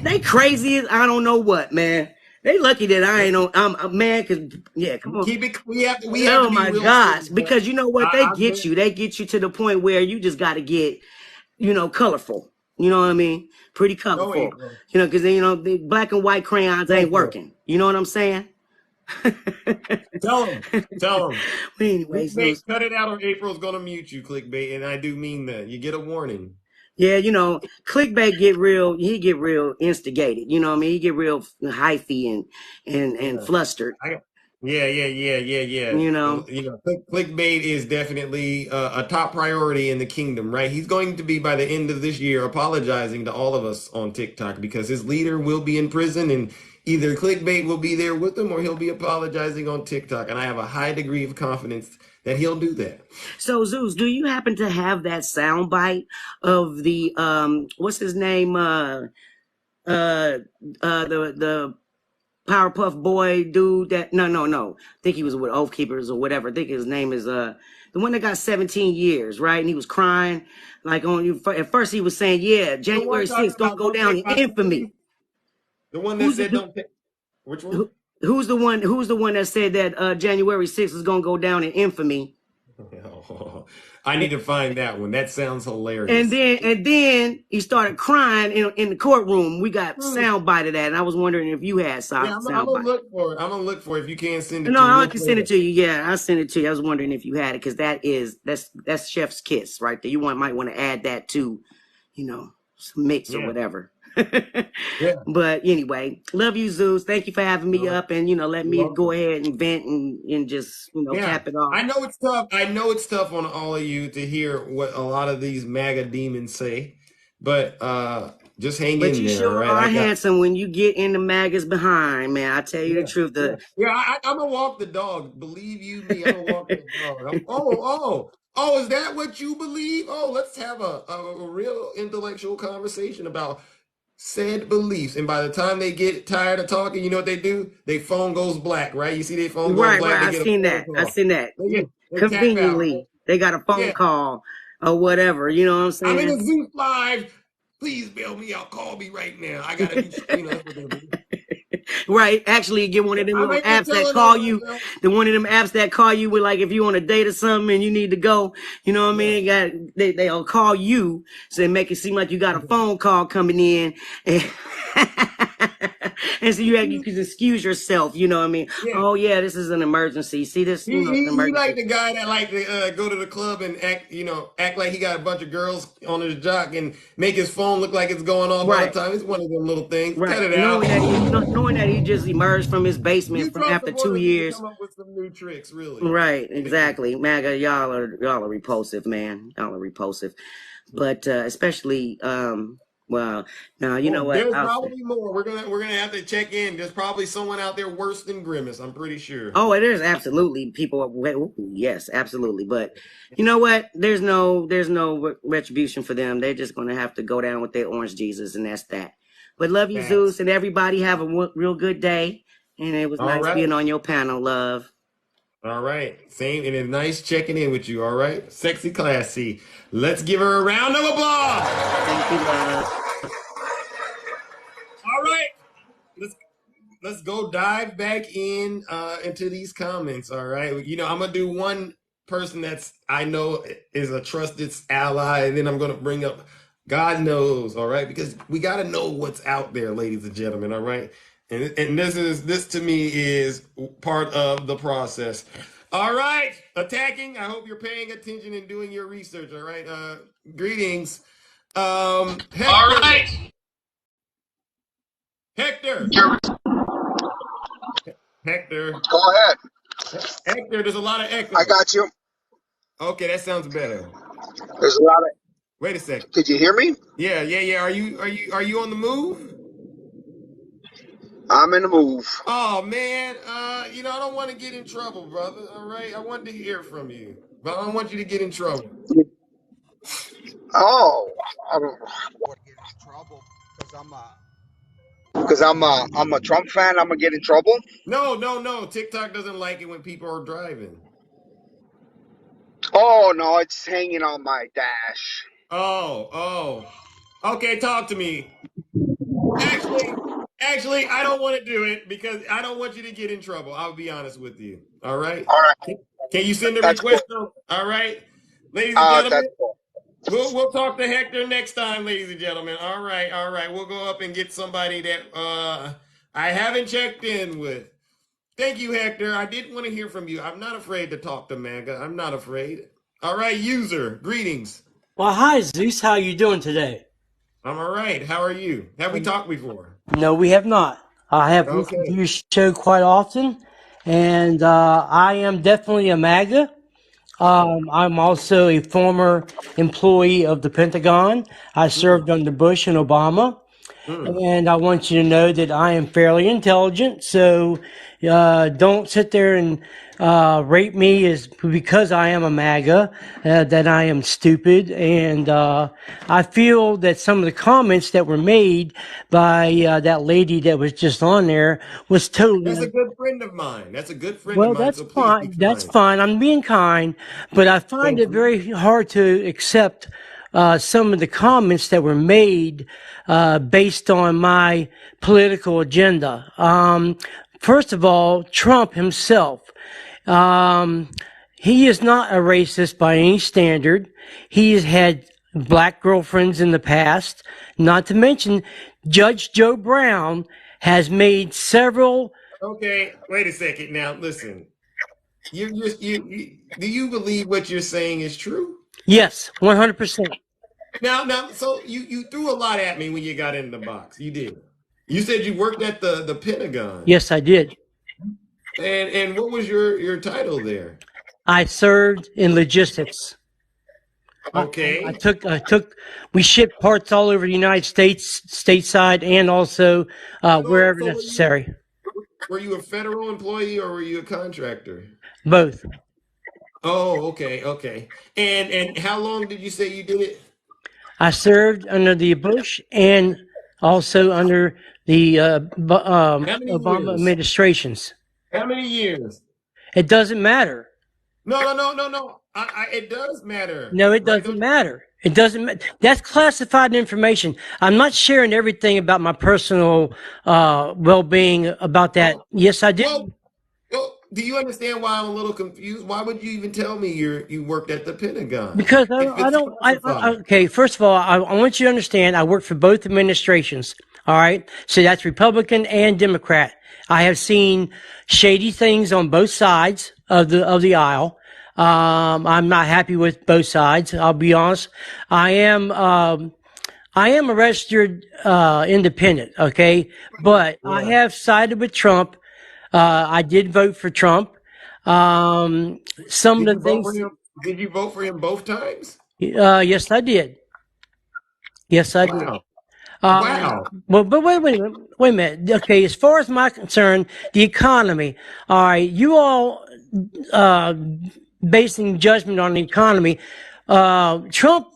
They crazy as I don't know what, man. They lucky that I ain't on. I'm man, cause yeah, come on. Keep it. We have to Oh be my real gosh, serious. But because you know what, they I've get been. you. They get you to the point where you just got to get, colorful. You know what I mean? Pretty No, colorful. April. Because the black and white crayons Go ain't for it. working. You know what I'm saying? Tell them. Tell them. But anyways, Clickbait. Zeus. Cut it out, or April's gonna mute you. Clickbait, and I do mean that. You get a warning. Yeah, clickbait get real. He get real instigated. You know what I mean? He get real hyphy and Yeah. flustered. Yeah. You know. Clickbait is definitely a top priority in the kingdom, right? He's going to be by the end of this year apologizing to all of us on TikTok because his leader will be in prison, and either Clickbait will be there with him or he'll be apologizing on TikTok. And I have a high degree of confidence that he'll do that. So Zeus, do you happen to have that sound bite of the what's his name? The Powerpuff Boy dude that no. I think he was with Oath Keepers or whatever. I think his name is the one that got 17 years, right? And he was crying like on you. At first he was saying, yeah, The one January talking 6th gonna about go don't down take in my infamy. cookies. The one that Who's the said dude? don't take. Which one? Who's the one? Who's the one that said that January 6th is gonna go down in infamy? I need to find that one. That sounds And hilarious. then he started crying in the courtroom. We got Hmm. sound bite of that, and I was wondering if you had Yeah, I'm sound gonna bite. look for it. I'm gonna look for it. If you can't send it No, to me, I we'll can play send it it. to you. Yeah, I sent it to you. I was wondering if you had it, because that's Chef's Kiss right there. Might want to add that to, some mix or Yeah, whatever. yeah. But anyway, love you, Zeus. Thank you for having me All right. up and let You're me go welcome. ahead and vent and just Yeah, cap it off. I know it's tough. I know it's tough on all of you to hear what a lot of these MAGA demons say, but just hang But in you there, all sure right? are I got. handsome when you get in the maggots behind, man. I tell you the Yeah, truth. yeah, yeah. I'm gonna walk the dog. Believe you me, I'm gonna walk that dog. Oh. Is that what you believe? Oh, let's have a real intellectual conversation about said beliefs. And by the time they get tired of talking, you know what they do? Their phone goes black, right? You see their phone going Right, black, right. they I get a seen phone that. I call. seen that. They tap out, right? Conveniently, they got a phone Yeah. call or whatever. You know what I'm I'm in a saying? Zeus live. Please bail me out. Call me right now. I gotta do, that's what they do. Right. Actually, get one of them I'm little ain't even apps that telling call on you. myself. One of them apps that call you with, like, if you on a date or something and you need to go. You know what I Yeah. mean? They'll call you, so they make it seem like you got a phone call coming in, and and so you can excuse yourself. You know what I mean? Yeah. Oh yeah, this is an emergency. See this? He, It's an he like emergency. the guy that like to go to the club and act like he got a bunch of girls on his jock and make his phone look like it's going off all the Right. time. It's one of them little things. Cut Right. it out. Knowing that he just emerged from his basement You from Trump after two supporters need to years. come up with some new tricks, really. Right, exactly. MAGA, y'all are repulsive, man. Y'all are repulsive. But especially well, now you know Oh, what? there's I'll say. probably more. We're gonna have to check in. There's probably someone out there worse than Grimace. I'm pretty sure. Oh, there's absolutely people. Ooh, yes, absolutely. But you know what? There's no retribution for them. They're just gonna have to go down with their orange Jesus, and that's that. But love you, Facts. Zeus, and everybody have a real good day. And it was All nice right. being on your panel, love. All right. Same, and it's nice checking in with you. All right. Sexy, classy. Let's give her a round of applause. Thank you, love. All right. Let's go dive back into these comments. All right. I'm gonna do one person that's I know is a trusted ally, and then I'm gonna bring up God knows, all right, because we gotta know what's out there, ladies and gentlemen, all right. And this to me is part of the process. All right, attacking. I hope you're paying attention and doing your research. All right. Greetings. All Hector. right. Hector. Hector. Go ahead. Hector, there's a lot of I echo. got you. Okay, that sounds better. There's a lot of. Wait a second. Could you hear me? Yeah. Are you on the move? I'm in the move. Oh man, I don't want to get in trouble, brother. All right, I wanted to hear from you, but I don't want you to get in trouble. Oh, I don't want to get in trouble because I'm a Trump fan. I'm gonna get in trouble. No. TikTok doesn't like it when people are driving. Oh no, it's hanging on my dash. Oh. Okay, talk to me. Actually, I don't want to do it because I don't want you to get in trouble. I'll be honest with you. All right. All right, Can you send a that's cool. request? All right, ladies and That's gentlemen. cool. We'll talk to Hector next time, ladies and gentlemen. All right. We'll go up and get somebody that I haven't checked in with. Thank you, Hector. I did want to hear from you. I'm not afraid to talk to MAGA. I'm not afraid. All right, user, greetings. Well, hi, Zeus. How you doing today? I'm all right. How are you? Have we talked before? No, we have not. I have listened to Okay. your show quite often, and I am definitely a MAGA. I'm also a former employee of the Pentagon. I Mm, served under Bush and Obama. mm. And I want you to know that I am fairly intelligent. So don't sit there and rate me as because I am a MAGA, that I am stupid. And I feel that some of the comments that were made by that lady that was just on there was That's a totally. good friend of mine. That's a good friend of Well, mine. that's So please be fine. That's kind. fine. I'm being kind, but I find Thank it you. very hard to accept some of the comments that were made based on my political agenda. First of all, Trump himself. Um, he is not a racist by any standard. He has had black girlfriends in the past. Not to mention, Judge Joe Brown has made several. Okay, wait a second. Now, listen. Do you believe what you're saying is true? Yes, 100%. Now, so you threw a lot at me when you got in the box. You did. You said you worked at the Pentagon, Yes, I did. and what was your title there? I served in logistics. I Okay, took, we shipped parts all over the United States, stateside, and also so wherever so necessary. were you a federal employee or were you a contractor? Both. Oh, okay. And how long did you say you did it? I served under the Bush and also under the How many Obama years? administrations. How many years? It doesn't matter. No. It does matter, No, it right? doesn't matter. It doesn't matter. That's classified information. I'm not sharing everything about my personal well-being about that. Oh, Yes, I well, do. well, do you understand why I'm a little confused? Why would you even tell me you worked at the Pentagon Because if I it's don't, classified? okay, first of all, I want you to understand I work for both administrations. All right. So that's Republican and Democrat. I have seen shady things on both sides of the aisle. I'm not happy with both sides. I'll be honest. I am, I am a registered, independent. Okay. But I Yeah. have sided with Trump. I did vote for Trump. Um, some Did of you the vote for things, him? Did you vote for him both times? yes, I did. Yes, I did. Wow. Um, Wow. well, but wait a minute. Okay, as far as my concern, the economy. All right, you all uh, basing judgment on the economy. Trump,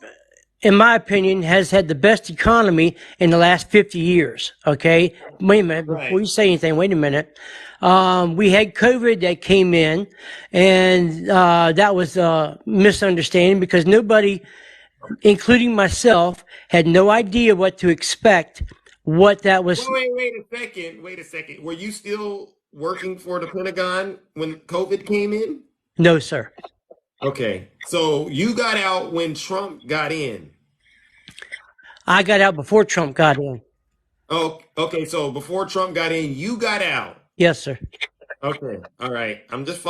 in my opinion, has had the best economy in the last 50 years. Okay, wait a minute. Before Right. you say anything, wait a minute. We had COVID that came in, and that was a misunderstanding because nobody, including myself, had no idea what to expect. What that was. Wait a second. Wait a second. Were you still working for the Pentagon when COVID came in? No, sir. Okay. So you got out when Trump got in. I got out before Trump got in. Oh, okay. So before Trump got in, you got out. Yes, sir. Okay. All right. I'm just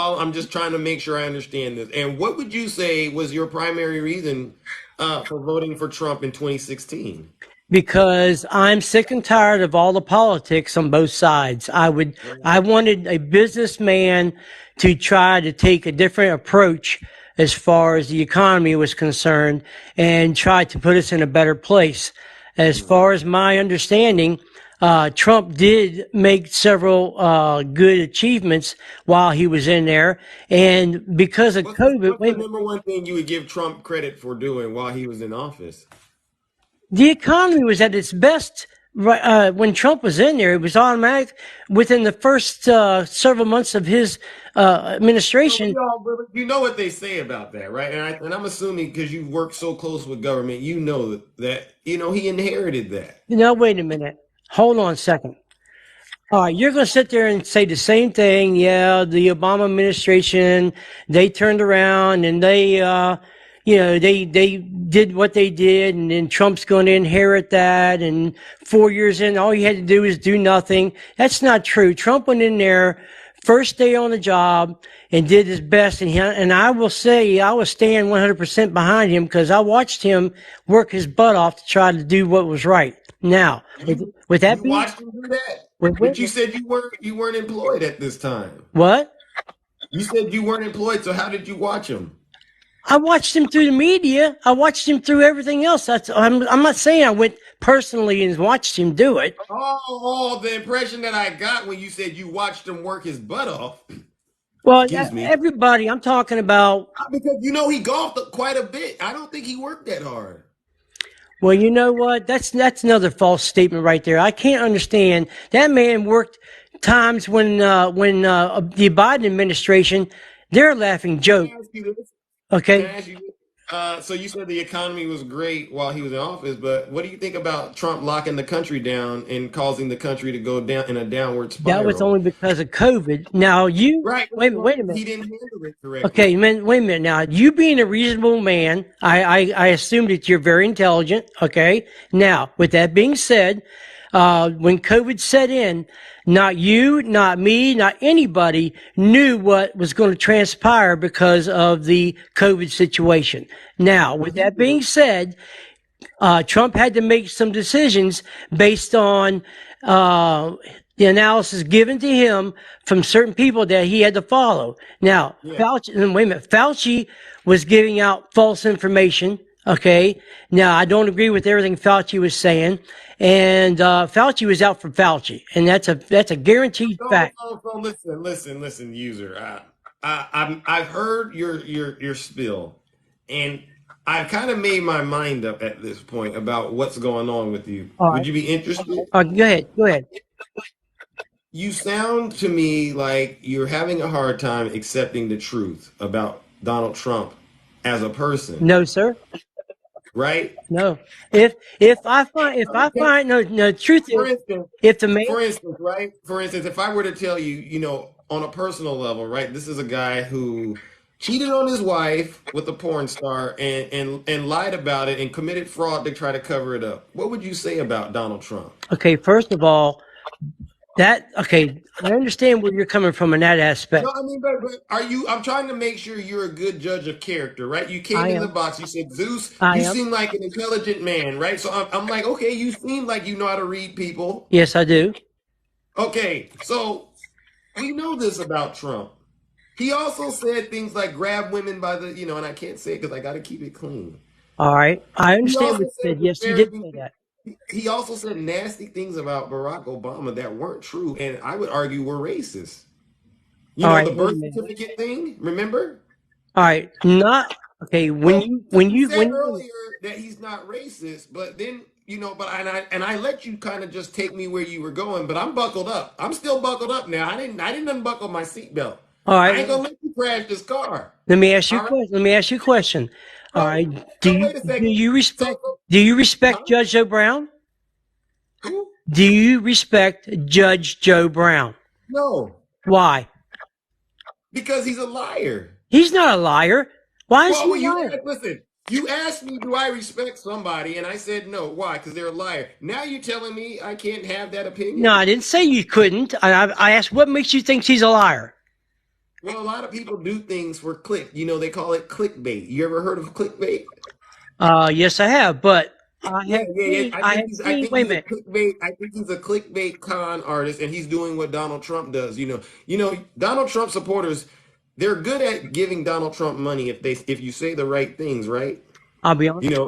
trying to make sure I understand this. And what would you say was your primary reason for voting for Trump in 2016? Because I'm sick and tired of all the politics on both sides. I wanted a businessman to try to take a different approach as far as the economy was concerned and try to put us in a better place. As far as my understanding, Trump did make several good achievements while he was in there, and because of COVID, What's the number one thing you would give Trump credit for doing while he was in office? the economy was at its best when Trump was in there. It was automatic within the first several months of his administration. You know what they say about that, right? And I'm assuming because you work so close with government, you know that he inherited that. No, wait a minute. Hold on a second. All right, you're going to sit there and say the same thing. Yeah, the Obama administration, they turned around and they did what they did, and then Trump's going to inherit that. And 4 years in, all he had to do is do nothing. That's not true. Trump went in there first day on the job and did his best. And I will say, I was staying 100% behind him because I watched him work his butt off to try to do what was right. Now, with that You being, watched him do that, but you said you weren't employed at this time. what? You said you weren't employed, so how did you watch him? I watched him through the media. I watched him through everything else. I'm not saying I went personally and watched him do it. Oh, the impression that I got when you said you watched him work his butt off. Well, Excuse me. everybody, I'm talking about. Because he golfed quite a bit. I don't think he worked that hard. Well, you know what? That's another false statement right there. I can't understand. That man worked times when the Biden administration, they're a laughing joke. Can I ask you this? Okay. Can I ask you this? So you said the economy was great while he was in office, but what do you think about Trump locking the country down and causing the country to go down in a downward That was spiral? only because of COVID. Now Right. wait a minute. He didn't handle it correctly. Okay, man, wait a minute now. You being a reasonable man, I assume that you're very intelligent. Okay. Now, with that being said, when COVID set in, not you, not me, not anybody knew what was going to transpire because of the COVID situation. Now, with that being said, Trump had to make some decisions based on the analysis given to him from certain people that he had to follow. Now, Fauci, wait a minute, Fauci was giving out false information. Okay. Now, I don't agree with everything Fauci was saying, and Fauci was out for Fauci, and that's a guaranteed fact. So listen, user. I've heard your spill, and I've kind of made my mind up at this point about what's going on with you. All Would right. you be interested? Go ahead. You sound to me like you're having a hard time accepting the truth about Donald Trump as a person, No, sir. right? No. If I find no, the truth For is, instance, if the man, right? For instance, if I were to tell you, on a personal level, right? This is a guy who cheated on his wife with a porn star and lied about it and committed fraud to try to cover it up. What would you say about Donald Trump? okay, first of all, I understand where you're coming from in that aspect. No, I mean, but I'm trying to make sure you're a good judge of character, right? You came I in the am. box, you said, Zeus, I you am. seem like an intelligent man, right? So I'm like, okay, you seem like you know how to read people. Yes, I do. Okay, so we know this about Trump. He also said things like grab women by the, and I can't say it because I got to keep it clean. All right. I He understand also what you said said. Yes, you did say that. he also said nasty things about Barack Obama that weren't true, and I would argue were racist. All right. The Wait a birth minute. certificate thing, remember? All right. Not okay. You said earlier that he's not racist, but then I let you kind of just take me where you were going, but I'm buckled up. I'm still buckled up now. I didn't unbuckle my seatbelt. All right. I ain't gonna let you crash this car. Let me ask you a All right. question. Let me ask you a question. All right. Wait a second. Do you respect Judge Joe Brown? Who? Do you respect Judge Joe Brown? No, Why? because he's a liar. He's not a liar. Why is Well, he a liar? listen. You asked me, do I respect somebody? And I said no. Why? Because they're a liar. Now you're telling me I can't have that No, opinion? I didn't say you couldn't. I asked what makes you think she's a liar. Well, a lot of people do things for click. You know, they call it clickbait. You ever heard of clickbait? Yes, I have, but Yeah, yeah, yeah. I have I seen. think Wait a he's a minute. clickbait. I think he's a clickbait con artist, and he's doing what Donald Trump does. Donald Trump supporters, they're good at giving Donald Trump money if you say the right things, right? I'll be honest.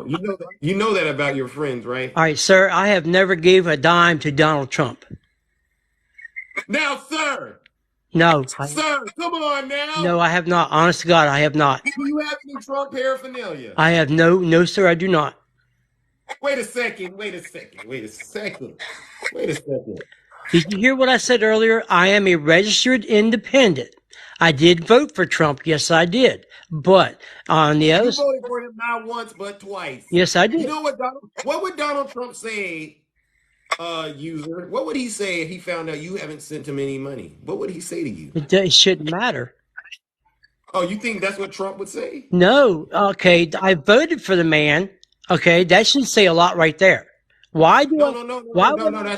You know that about your friends, right? All right, sir. I have never gave a dime to Donald Trump. Now, sir, No, sir, come on no, now. I have not. Honest to God, I have not. Do you have any Trump paraphernalia? I have no, sir. I do not. Wait a second. Wait a second. Wait a second. Wait a second. Did you hear what I said earlier? I am a registered independent. I did vote for Trump. Yes, I did. But on the other, You voted for him not once but twice. yes, I You did. know what would Donald Trump say, user? What would he say if he found out you haven't sent him any money? What would he say to you? It shouldn't matter. Oh, you think that's what Trump would say? No. Okay, I voted for the man. Okay, that should say a lot right there. Why do No, I? no, no, no, Why no, no, would no. I?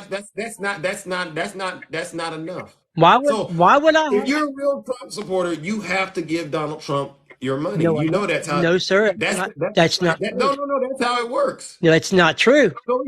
That's not enough. Why would? So Why would I? if you're a real Trump supporter, you have to give Donald Trump your money. No, I You know don't. that's how. No, sir. That's not true. No, no, no. That's how it works. No, it's not true. So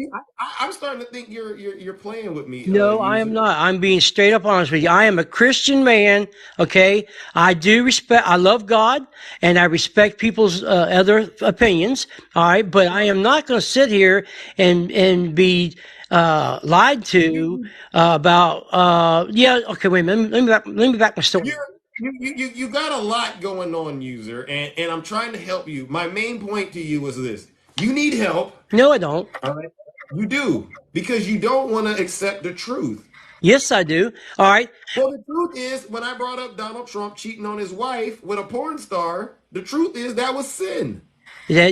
I'm starting to think you're playing with me, No, I am user. not. I'm being straight up honest with you. I am a Christian man. Okay. I do respect, I love God and I respect people's other opinions. All right. But I am not going to sit here and be, lied to, about, yeah. Okay. Wait a minute. Let me back my story. You got a lot going on, user, and I'm trying to help you. My main point to you was this: you need help. No, I don't. All right, you do because you don't want to accept the truth. Yes, I do. All right. Well, the truth is, when I brought up Donald Trump cheating on his wife with a porn star, the truth is that was sin. Yeah,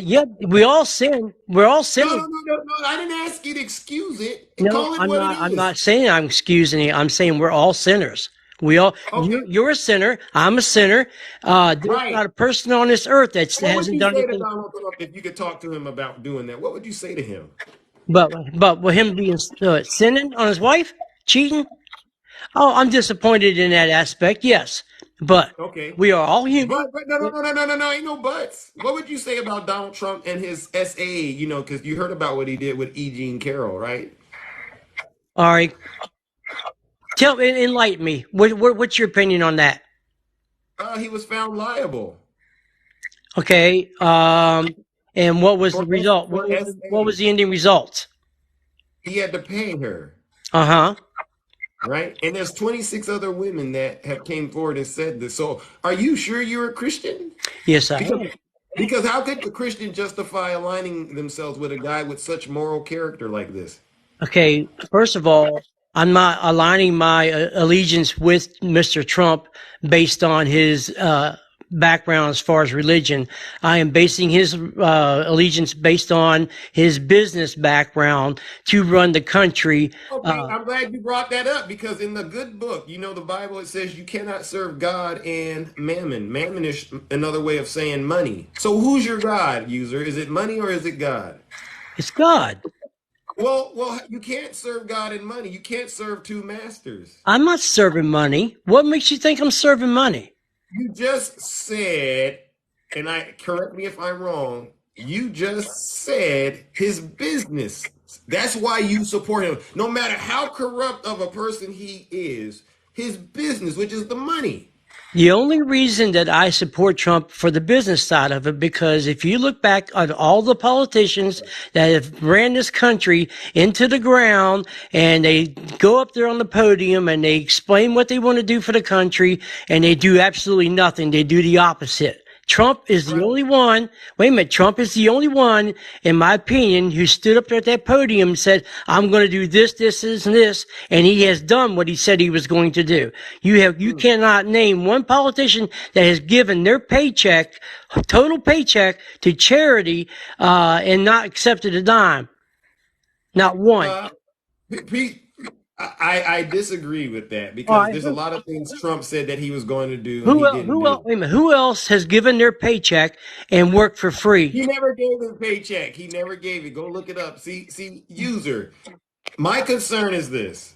we all sin. We're all No, sinners. no, no, no, no. I didn't ask you to excuse it and No, call it what it I'm is. not saying I'm excusing it. I'm saying we're all sinners. We all, Okay, you're a sinner. I'm a sinner. There's right. not a person on this earth that What would hasn't you done say to anything. Donald Trump if you could talk to him about doing that? What would you say to him? But with him being sinning on his wife, cheating. Oh, I'm disappointed in that aspect. Yes, but Okay. we are all human. But no, no, no, no, no, no, no, ain't no buts. What would you say about Donald Trump and his SA? Because you heard about what he did with E. Jean Carroll, right? All right. Enlighten me. What's your opinion on that? He was found liable Okay. And what was the for result? for What SA. was the ending result? He had to pay her, Uh huh. right? And there's 26 other women that have came forward and said this. So, are you sure you're a Christian? Yes, I Because am. because how could a Christian justify aligning themselves with a guy with such moral character like this? Okay, first of all, I'm not aligning my allegiance with Mr. Trump based on his background as far as religion. I am basing his allegiance based on his business background to run the country. Okay, I'm glad you brought that up because in the good book, the Bible, it says you cannot serve God and mammon. Mammon is another way of saying money. So who's your God, user? Is it money or is it God? It's God. Well, you can't serve God and money. You can't serve two masters. I'm not serving money. What makes you think I'm serving money? You just said, and correct me if I'm wrong, you just said his business. That's why you support him. No matter how corrupt of a person he is, his business, which is the money. The only reason that I support Trump for the business side of it, because if you look back at all the politicians that have ran this country into the ground and they go up there on the podium and they explain what they want to do for the country and they do absolutely nothing. They do the opposite. Trump is the only one, wait a minute, Trump is the only one, in my opinion, who stood up there at that podium and said, I'm going to do this, and this, and he has done what he said he was going to do. You cannot name one politician that has given their paycheck, total paycheck, to charity, and not accepted a dime. Not one. Uh, Pete, I disagree with that All because right. there's a lot of things Trump said that he was going to do and Who he else? didn't do. Wait a minute. Who else has given their paycheck and worked for free? He never gave his paycheck. He never gave it. Go look it up. See, user. My concern is this.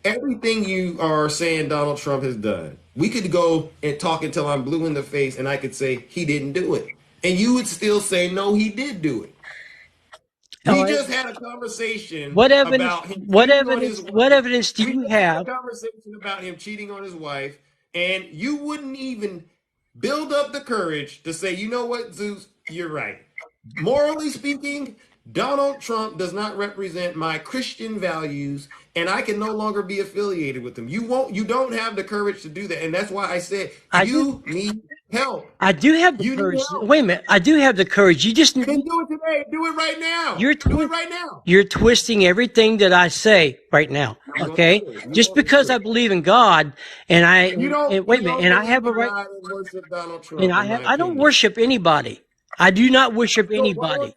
Everything you are saying Donald Trump has done. We could go and talk until I'm blue in the face and I could say he didn't do it. And you would still say no, he did do it. All We right. just had a conversation What evidence? about him What cheating on his evidence? What wife. evidence do We you just had a have? conversation about him cheating on his wife, and you wouldn't even build up the courage to say, you know what, Zeus, you're right. Morally speaking, Donald Trump does not represent my Christian values, and I can no longer be affiliated with him. You don't have the courage to do that, and that's why I said I do. you need help. I do have the You need courage. help. Wait a minute. I do have the courage. You just Then do it today. Do it right now. you're Do it twi- right now. you're twisting everything that I say right now. You won't Okay, do it. You just won't do because I it. believe in God and wait a You minute, don't and I believe have a in right, God and worship Donald and Trump, in my I don't opinion. worship anybody. I do not worship So anybody.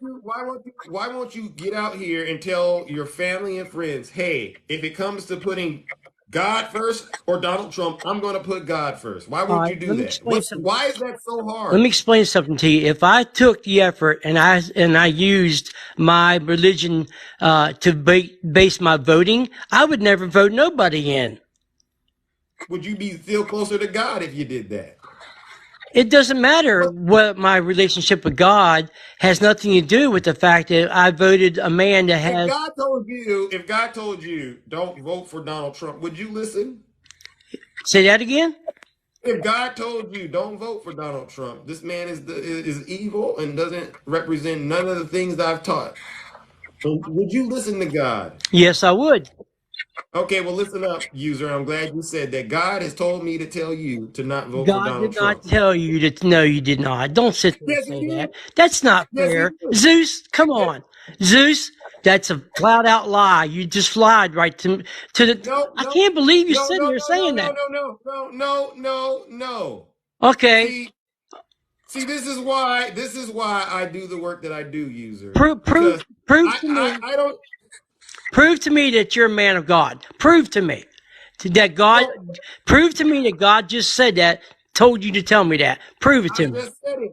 why won't you get out here and tell your family and friends, hey, if it comes to putting God first or Donald Trump, I'm going to put God first. Why All won't right, you do let me that? explain something. Why is that so Let hard? me explain something to you. If I took the effort and I used my religion to base my voting, I would never vote nobody in. Would you be still closer to God if you did that? It doesn't matter what my relationship with God has nothing to do with the fact that I voted a man that has. If God told you don't vote for Donald Trump, would you listen? Say that again? If God told you don't vote for Donald Trump, this man is evil and doesn't represent none of the things that I've taught, would you listen to God? Yes, I would. Okay, well, listen up, user. I'm glad you said that. God has told me to tell you to not vote for God Donald did not Trump. tell you to. No, you did not. Don't sit there and Yes, he say did. that. That's not Yes, he fair. did. Zeus, come on. Zeus, that's a flat out lie. You just lied right to the. No, I no, can't believe you're no, sitting no, there no, no, saying no, that. no, no, no, no, no, no. Okay. See, see, this is why I do the work that I do, user. Prove, prove, Because prove I, to I, me. I don't. Prove to me that you're a man of God. Prove to me that God. Well, Prove to me that God just said that. Told you to tell me that. Prove it I to me. just said it.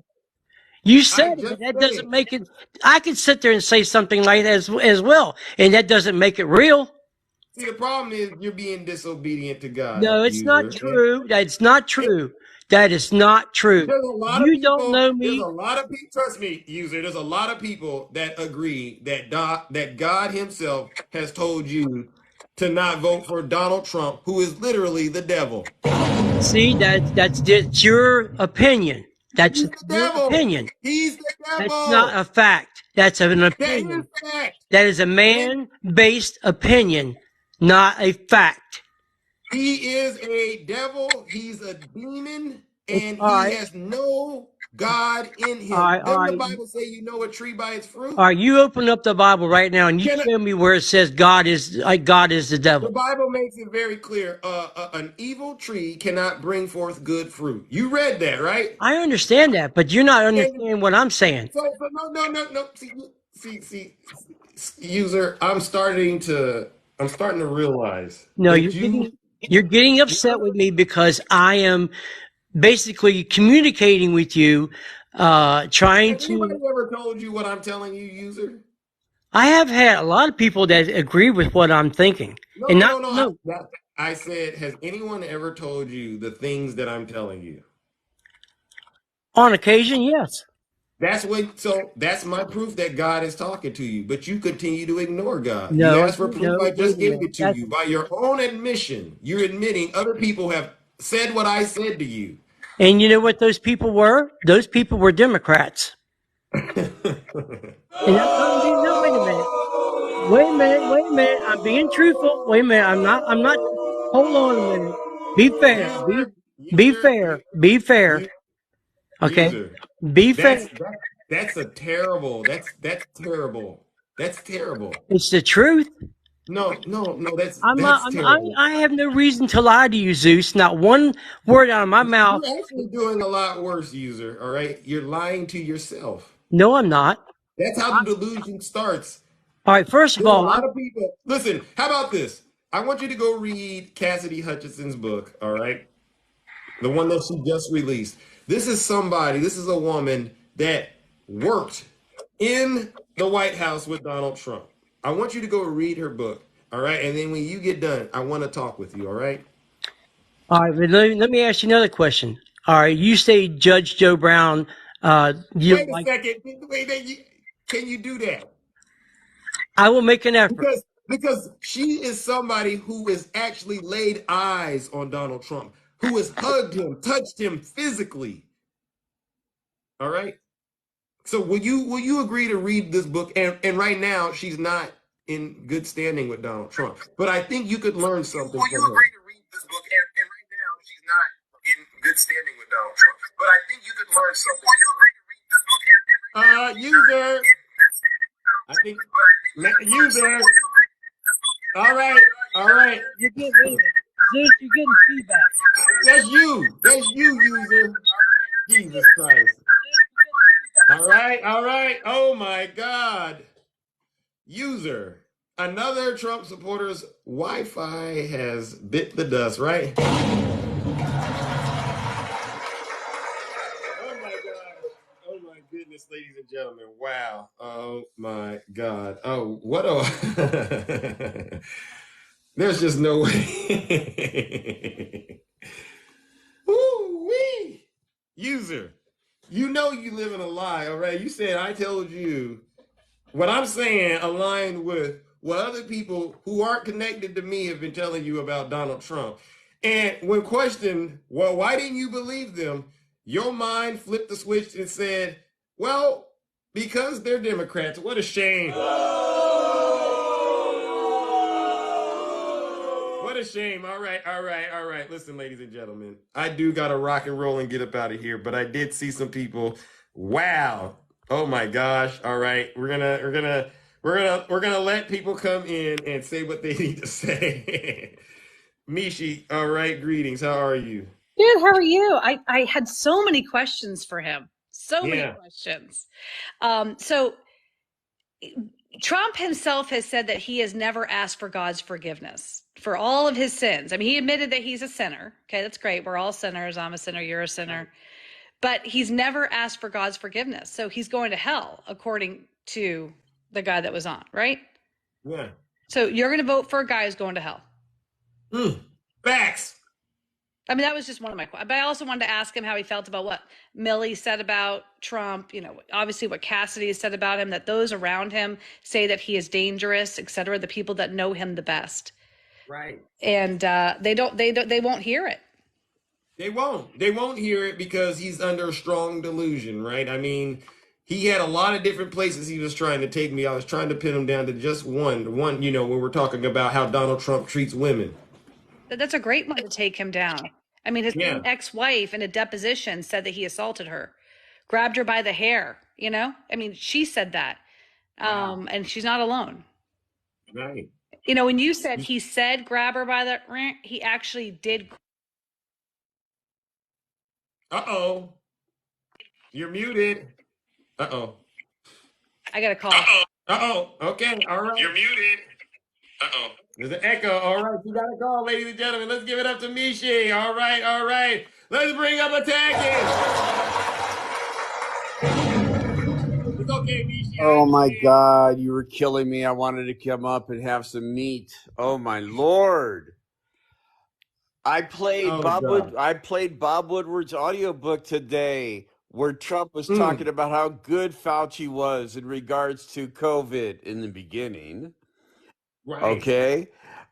You I said it, but just that said doesn't it. make it. I could sit there and say something like that as well, and that doesn't make it real. See, the problem is you're being disobedient to God, No, it's not user. And true. That's not it, true. That is not true. there's a lot of You don't people. know There's a me. lot of people. Trust me, user. There's a lot of people that agree that God Himself has told you to not vote for Donald Trump, who is literally the devil. See, that's your opinion. That's He's the your devil. opinion. He's the That's not devil. a fact. That's an That is opinion. fact. That is a And man-based opinion, not a fact. he is a devil. He's a demon, It's and all he right. has no God in All him. right. All Doesn't the right. Bible say you know a tree by its All fruit? right. You open up the Bible right now and you Can show me where it says God is the The devil. Bible makes it very clear. An evil tree cannot bring forth good fruit. You read that, right? I understand that, but you're not And understanding what I'm saying. so no. User, I'm starting to realize No, that you. you're getting upset with me because I am basically communicating with you, trying Has anybody to. ever told you what I'm telling you, user? I have had a lot of people that agree with what I'm thinking, No, and no, not no, no. no. I said, has anyone ever told you the things that I'm telling you? On occasion, yes. That's my proof that God is talking to you, but you continue to ignore God. You No, asked for proof, no. I Wait just a gave minute. it to you. By your own admission, you're admitting other people have said what I said to you. And you know what those people were? Those people were Democrats. And that's not no. Wait a minute. Wait a minute. Wait a minute. I'm being truthful. Wait a minute. I'm not. I'm not. Hold on a minute. Be fair. user, Be user, fair. Be fair. u- Okay. user. Be fair. That's a terrible. That's terrible. That's terrible. It's the truth. No, no, no. That's I'm not. that's terrible. I have no reason to lie to you, Zeus. Not one word out of my mouth. You're actually doing a lot worse, user. All right, you're lying to yourself. No, I'm not. That's how I, the delusion starts. all right. First of There's a all, lot of people. Listen, how about this? I want you to go read Cassidy Hutchinson's book, all right? The one that she just released. This is a woman that worked in the White House with Donald Trump. I want you to go read her book, all right? And then when you get done, I want to talk with you, all right? All right, but let me ask you another question. All right, you say Judge Joe Brown, you Wait don't a like. second. Can you do that? I will make an effort. Because she is somebody who has actually laid eyes on Donald Trump, who has hugged him, touched him physically. All right. So will you agree to read this book? And right now she's not in good standing with Donald Trump, but I think you could learn something Will from you her. agree to read this book? And right now, she's not in good standing with Donald Trump. But I think you could learn something. Will you agree to read this book? User, I think user. All right, all right. You're getting, wait a minute. Zeus, you're getting feedback. That's you, user. Jesus Christ. All right, all right. Oh my God. User. Another Trump supporter's Wi-Fi has bit the dust, right? Oh my God. Oh my goodness, ladies and gentlemen. Wow. Oh my God. Oh, what a there's just no way. Woo-wee. User. You know you live in a lie, all right? You said I told you what I'm saying aligned with what other people who aren't connected to me have been telling you about Donald Trump. And when questioned, well, why didn't you believe them? Your mind flipped the switch and said, well, because they're Democrats. What a shame. What a shame. All right, all right, all right. Listen, ladies and gentlemen, I do got to rock and roll and get up out of here, but I did see some people. Wow. Oh my gosh. All right. We're gonna let people come in and say what they need to say. Mishi, all right, greetings. How are you? Good, how are you? I had so many questions for him. So many Yeah. questions. So Trump himself has said that he has never asked for God's forgiveness for all of his sins. I mean, he admitted that he's a sinner. Okay, that's great. We're all sinners. I'm a sinner. You're a sinner. But he's never asked for God's forgiveness. So he's going to hell, according to the guy that was on, right? Yeah. So you're going to vote for a guy who's going to hell. Facts. I mean, that was just one of my questions. But I also wanted to ask him how he felt about what Milley said about Trump, you know, obviously what Cassidy has said about him, that those around him say that he is dangerous, et cetera, the people that know him the best. Right. And they won't hear it. They won't. They won't hear it because he's under a strong delusion, right? I mean, he had a lot of different places he was trying to take me. I was trying to pin him down to just one, you know, when we're talking about how Donald Trump treats women. That's a great one to take him down. I mean, his Yeah. own ex-wife in a deposition said that he assaulted her, grabbed her by the hair, you know? I mean, she said that. And she's not alone. Right. You know, when you said he said grab her by the, he actually did. Uh-oh. You're muted. Uh-oh. I got a call. Uh-oh. Okay. All right. You're muted. Uh-oh. There's an echo. All right. You got a call, ladies and gentlemen. Let's give it up to Mishi. All right. All right. Let's bring up attacking. It's okay, Mishi. Oh my God, you were killing me. I wanted to come up and have some meat. Oh my Lord. I played Bob Woodward's audiobook today where Trump was talking about how good Fauci was in regards to COVID in the beginning. Right. Okay.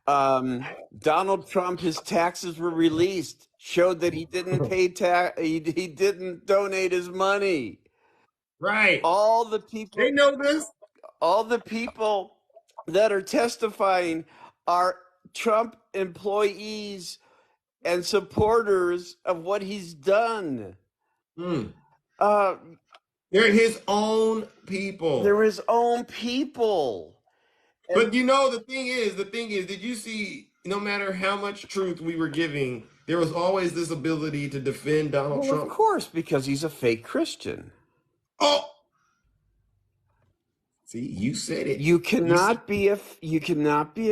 Donald Trump, his taxes were released, showed that he didn't pay he didn't donate his money. Right. All the people They know this. All the people that are testifying are Trump employees and supporters of what he's done. They're his own people. They're his own people. But you know, the thing is, did you see, no matter how much truth we were giving, there was always this ability to defend Donald Trump? Of course, because he's a fake Christian. Oh! See, you said it. You cannot be a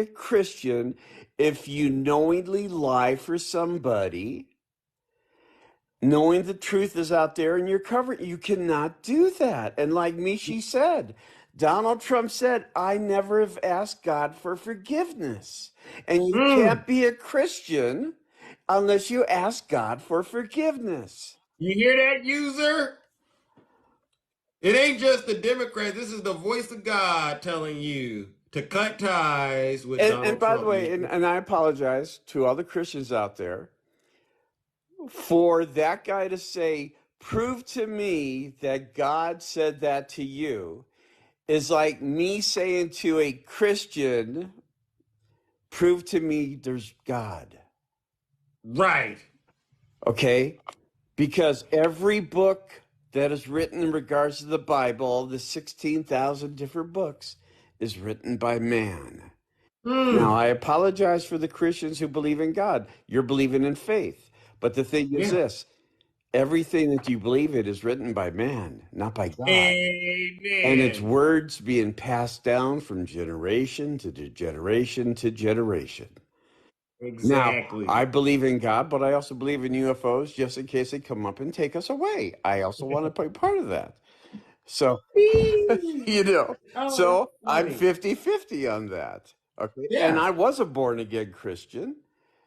Christian if you knowingly lie for somebody, knowing the truth is out there and you're covered. You cannot do that. And like Mishi said, Donald Trump said, I never have asked God for forgiveness. And you can't be a Christian unless you ask God for forgiveness. You hear that, user? It ain't just the Democrats. This is the voice of God telling you to cut ties with Donald Trump. And by the way, and I apologize to all the Christians out there for that guy to say, prove to me that God said that to you, is like me saying to a Christian, prove to me there's God. Right. Okay? Because every book that is written in regards to the Bible, the 16,000 different books, is written by man. Now, I apologize for the Christians who believe in God. You're believing in faith. But the thing is this, everything that you believe in is written by man, not by God. Amen. And it's words being passed down from generation to generation to generation. Exactly. Now, I believe in God, but I also believe in UFOs just in case they come up and take us away. I also want to be part of that. So, so I'm 50-50 on that. Okay. Yeah. And I was a born again Christian.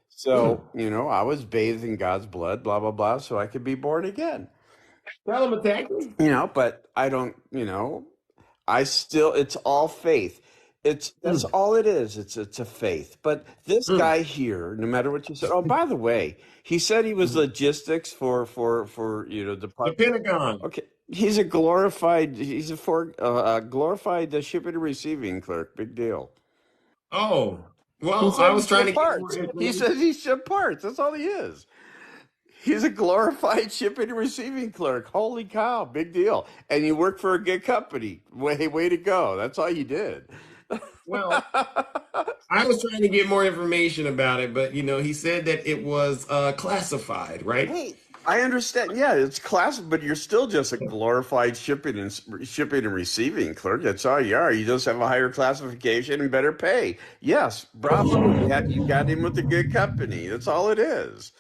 So, I was bathed in God's blood, blah, blah, blah, so I could be born again. Tell him exactly. But I don't, it's all faith. That's all it is. It's a faith. But this guy here, no matter what you said, oh, by the way, he said he was logistics for the Pentagon. Okay. He's a glorified shipping and receiving clerk. Big deal. Oh, well, I was trying to parts. He says he shipped parts. That's all he is. He's a glorified shipping and receiving clerk. Holy cow, big deal. And you work for a good company. Way to go. That's all you did. Well, I was trying to get more information about it, but he said that it was classified, right? Hey, I understand. Yeah, it's classified, but you're still just a glorified shipping and receiving clerk. That's all you are. You just have a higher classification and better pay. Yes, bravo. You got in with a good company. That's all it is.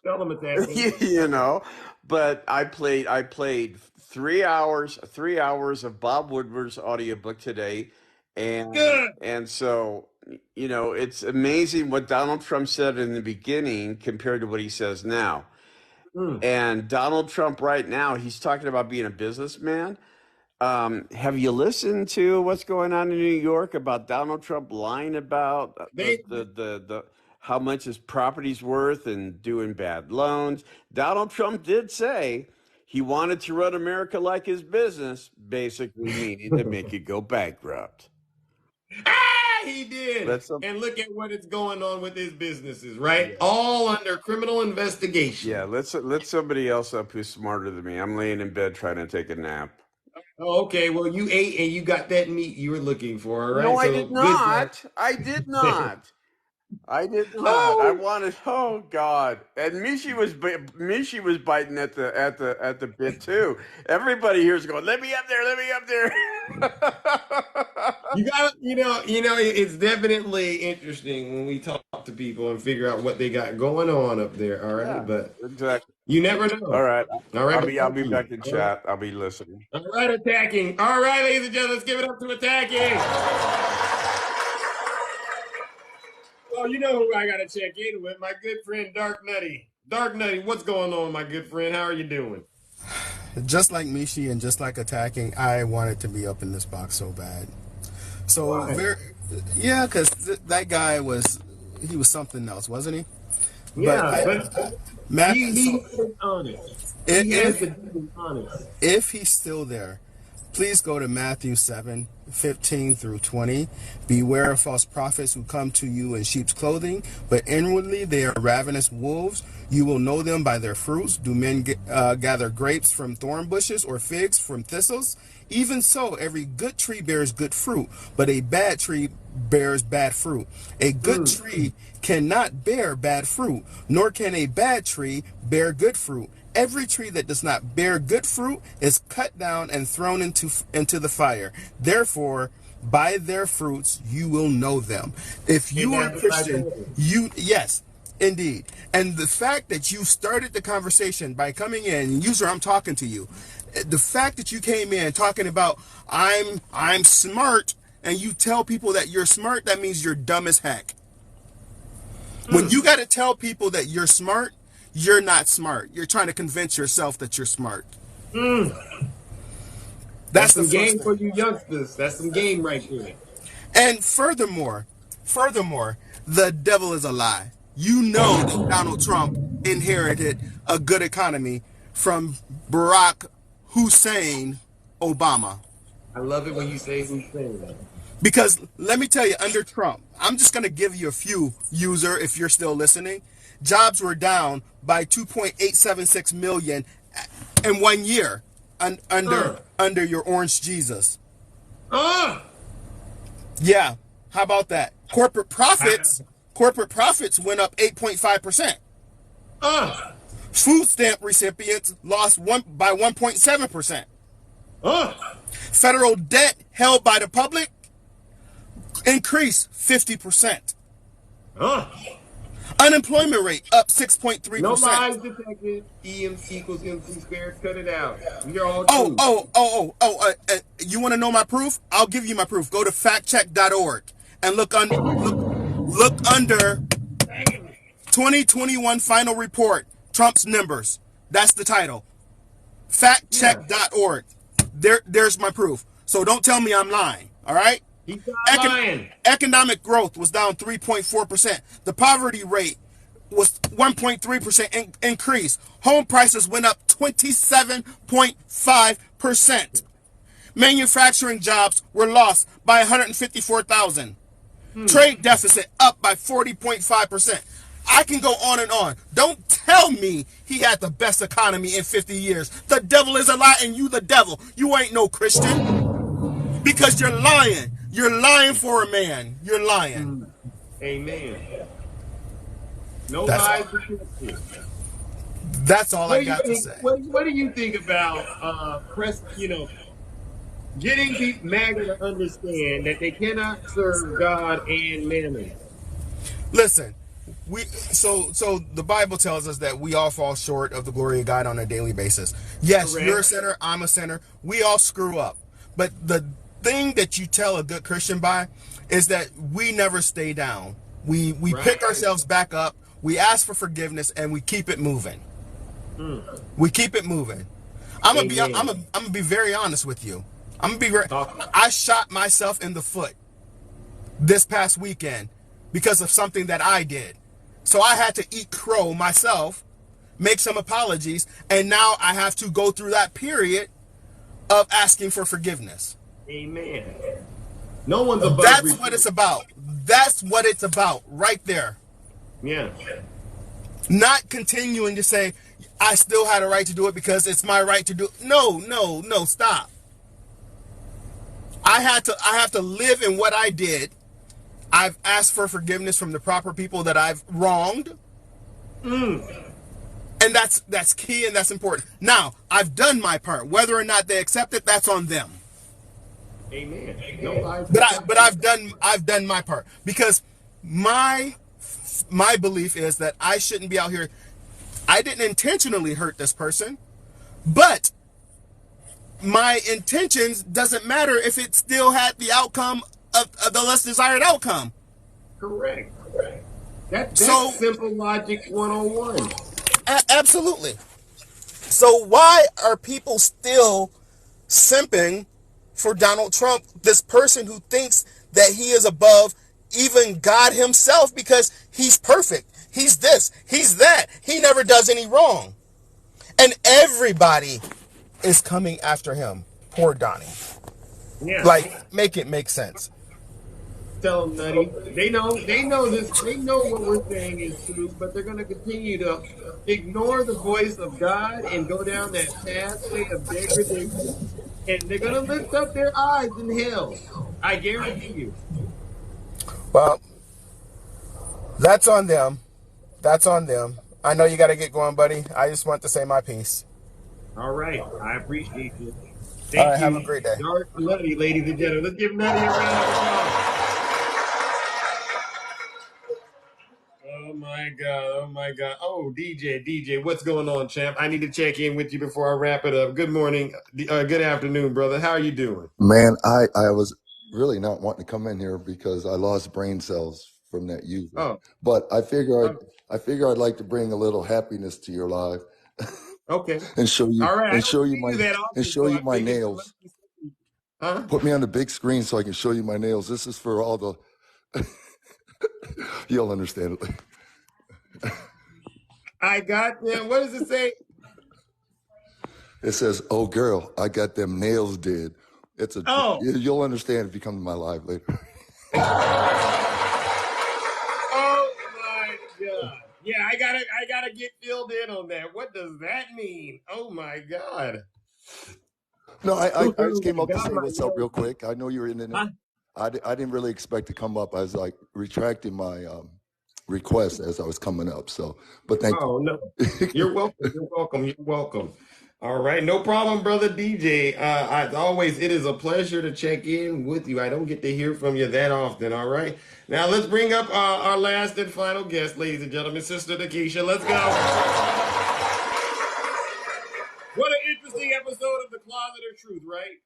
Tell them it's But I played 3 hours of Bob Woodward's audiobook today. And so, it's amazing what Donald Trump said in the beginning compared to what he says now. And Donald Trump right now, he's talking about being a businessman. Have you listened to what's going on in New York about Donald Trump lying about the how much his property's worth and doing bad loans? Donald Trump did say he wanted to run America like his business, basically meaning to make it go bankrupt. He did. And look at what is going on with his businesses, right? Yeah. All under criminal investigation. Yeah, let somebody else up who's smarter than me. I'm laying in bed trying to take a nap. Oh, okay, well, you ate and you got that meat you were looking for, all right? No, I did not. I did not. I did not. I wanted. Oh God! And Mishi was biting at the bit too. Everybody here is going. Let me up there. Let me up there. You got. It's definitely interesting when we talk to people and figure out what they got going on up there. All right, but exactly. You never know. All right. I'll be back in chat. I'll be listening. All right, attacking. All right, ladies and gentlemen, let's give it up to attacking. Oh, you know who I got to check in with? My good friend, Dark Nutty. Dark Nutty, what's going on, my good friend? How are you doing? Just like Mishi and just like attacking, I wanted to be up in this box so bad. So, because that guy was something else, wasn't he? Yeah, but he's honest. If he's still there, please go to Matthew 7:15 through 20. Beware of false prophets who come to you in sheep's clothing, but inwardly they are ravenous wolves. You will know them by their fruits. Do men gather grapes from thorn bushes or figs from thistles? Even so, every good tree bears good fruit, but a bad tree bears bad fruit. A good tree cannot bear bad fruit, nor can a bad tree bear good fruit. every tree that does not bear good fruit is cut down and thrown into the fire. Therefore, by their fruits you will know them. If you are a Christian, yes, indeed. And the fact that you started the conversation by coming in, user, I'm talking to you. The fact that you came in talking about I'm smart, and you tell people that you're smart, that means you're dumb as heck. When you got to tell people that you're smart, you're not smart. You're trying to convince yourself that you're smart. That's some game for you youngsters. That's some game right there. And furthermore, the devil is a lie. You know that Donald Trump inherited a good economy from Barack Hussein Obama. I love it when you say Hussein. Because let me tell you, under Trump, I'm just going to give you a few, user, if you're still listening. Jobs were down by 2.876 million in 1 year under your orange Jesus. Yeah, how about that? Corporate profits went up 8.5%. Food stamp recipients lost by 1.7%. Federal debt held by the public increased 50%. Unemployment rate up 6.3%. No lies detected. EMC equals MC squared. Cut it out. We are all you want to know my proof? I'll give you my proof. Go to factcheck.org and look under 2021 final report, Trump's numbers. That's the title. Factcheck.org. There's my proof. So don't tell me I'm lying. All right? He's not lying. Economic growth was down 3.4%. The poverty rate was 1.3% increase. Home prices went up 27.5%. Manufacturing jobs were lost by 154,000. Trade deficit up by 40.5%. I can go on and on. Don't tell me he had the best economy in 50 years. The devil is a lie, and you the devil. You ain't no Christian. Because you're lying. You're lying for a man. You're lying. Amen. No lies detected. That's all I got to say. What do you think about getting people MAGA to understand that they cannot serve God and mammon? Listen, so the Bible tells us that we all fall short of the glory of God on a daily basis. Yes, correct. You're a sinner, I'm a sinner. We all screw up. But the thing that you tell a good Christian by is that we never stay down. We pick ourselves back up, we ask for forgiveness, and we keep it moving. We keep it moving. I'm gonna be very honest with you. I shot myself in the foot this past weekend because of something that I did. So I had to eat crow myself, make some apologies, and now I have to go through that period of asking for forgiveness. Amen. No one's above. That's what it's about. That's what it's about right there. Yeah. Not continuing to say, I still had a right to do it because it's my right to do it. No, stop. I have to live in what I did. I've asked for forgiveness from the proper people that I've wronged. And that's key and that's important. Now, I've done my part. Whether or not they accept it, that's on them. Amen. No, but I've done my part, because my belief is that I shouldn't be out here. I didn't intentionally hurt this person, but my intentions doesn't matter if it still had the outcome of the less desired outcome. Correct. That's simple logic 101. Absolutely. So why are people still simping for Donald Trump, this person who thinks that he is above even God himself because he's perfect? He's this, he's that. He never does any wrong. And everybody is coming after him. Poor Donnie. Yeah. Like, make it make sense. Tell them, Nutty. They know this. They know what we're saying is true, but they're going to continue to ignore the voice of God and go down that pathway of degradation. And they're going to lift up their eyes in hell. I guarantee you. Well, that's on them. That's on them. I know you got to get going, buddy. I just want to say my piece. All right. I appreciate you. All Thank right, have a you. great day. Dark Nutty, ladies and gentlemen. Let's give Nutty a round of applause. Oh my God. Oh my God. Oh, DJ, what's going on, champ? I need to check in with you before I wrap it up. Good morning. Good afternoon, brother. How are you doing? Man, I was really not wanting to come in here because I lost brain cells from that user. Oh, But oh, I figure I'd like to bring a little happiness to your live okay. and show you All right. I and don't show you see my you that and often, show so you I my figured there nails. must be something. Huh? Put me on the big screen so I can show you my nails. This is for all the you'll understand it. I got them. What does it say? It says, "Oh girl, I got them nails did." Oh. You'll understand if you come to my live later. Oh my God. Yeah, I gotta get filled in on that. What does that mean? Oh my God. No, I just came I up to got say my what's up nails. real quick. I know you're in it. Huh? I didn't really expect to come up. I was like retracting my request as I was coming up. So, but thank Oh no. you. You're welcome. You're welcome. You're welcome. All right, no problem, brother DJ. As always, it is a pleasure to check in with you. I don't get to hear from you that often. All right, now let's bring up our last and final guest, ladies and gentlemen, Sister Nakisha. Let's go. What an interesting episode of The Closet of Truth, right?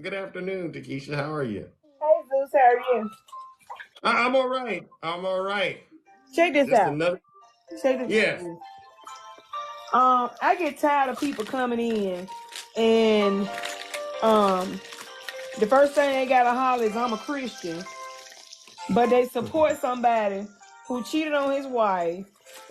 Good afternoon, Takesha. How are you? Hey Zeus, how are you? I'm all right. I'm all right. Check this Just out. another. Check this Yes. out. I get tired of people coming in and the first thing they gotta holler is I'm a Christian, but they support somebody who cheated on his wife,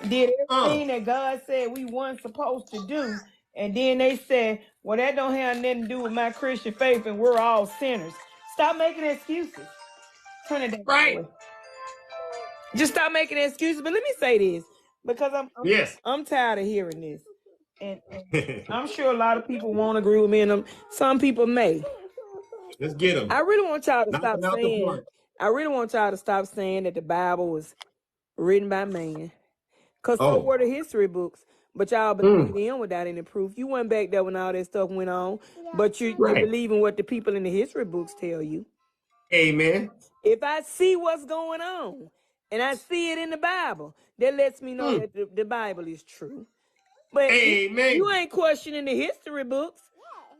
did everything that God said we weren't supposed to do, and then they said, well, that don't have nothing to do with my Christian faith and we're all sinners. Stop making excuses. Turn it down. Right. Just stop making excuses. But let me say this, because Yes. I'm tired of hearing this. And I'm sure a lot of people won't agree with me, and some people may. Let's get them. I really want y'all to Knock stop them out the saying. park. I really want y'all to stop saying that the Bible was written by man, because so were the history books. But y'all believe in without any proof. You weren't back there when all that stuff went on, but you believe in what the people in the history books tell you. Amen. If I see what's going on and I see it in the Bible, that lets me know that the Bible is true. But you ain't questioning the history books.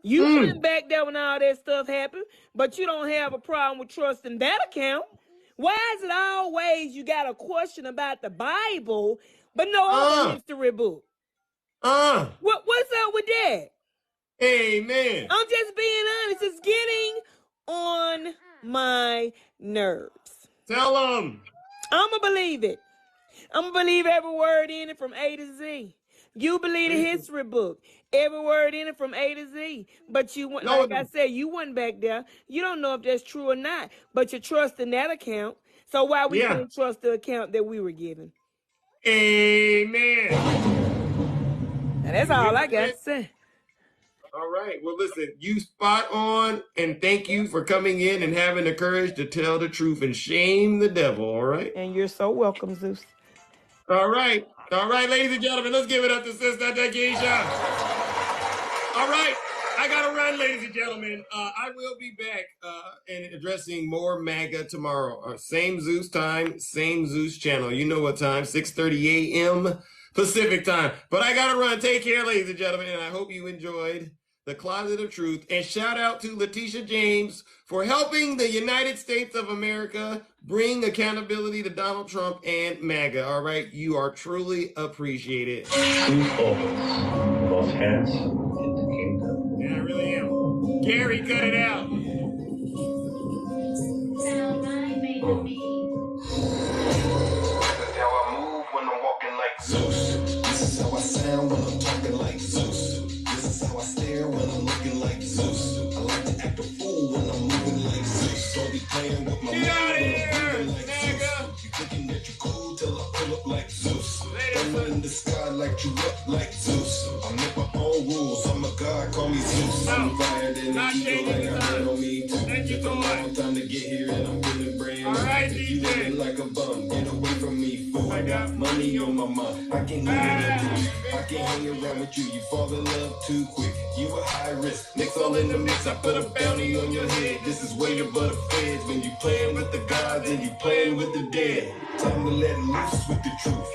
You went back there when all that stuff happened, but you don't have a problem with trusting that account. Why is it always you got a question about the Bible, but no other history book? What's up with that? Amen. I'm just being honest. It's getting on my nerves. Tell them. I'm going to believe it. I'm going to believe every word in it from A to Z. You believe the history book. Every word in it from A to Z. But you, like I said, you went back there. You don't know if that's true or not, but you trust in that account. So why we can't trust the account that we were given? Amen. Now that's all I got to say. All right. Well, listen, you spot on, and thank you for coming in and having the courage to tell the truth and shame the devil. All right. And you're so welcome, Zeus. All right. All right, ladies and gentlemen, let's give it up to Sister Takesha. All right. I got to run, ladies and gentlemen. I will be back and addressing more MAGA tomorrow. Same Zeus time, same Zeus channel. You know what time, 6:30 a.m. Pacific time. But I got to run. Take care, ladies and gentlemen, and I hope you enjoyed The Closet of Truth. And shout out to Letitia James for helping the United States of America bring accountability to Donald Trump and MAGA. All right. You are truly appreciated. Truth opens both hands in the kingdom. Yeah, I really am. Gary, cut it out. This is how I move when I'm walking like Zeus. This is how I sound when I'm talking like Zeus. This is how I stare when I'm looking like Zeus. I like to act a fool when I'm moving like Zeus. Don't be playing with my mind when I'm moving like Zeus. You thinking that you're cool till I pull up like Zeus. Thunder in the sky, light you up like Zeus. I make my own rules. I'm a god, call me Zeus. I'm fire than an eagle, like I heard on me too. Took a long time to get here and I'm feeling brand new. If you living like a bum, get away from me, fool. I got money on my mind. I can't hang around with you. You fall in love too quick. You a high risk. Mix all in the mix. I put a bounty on your head. This is way above the feds. When you playing with the gods and you playing with the dead. Time to let loose with the truth.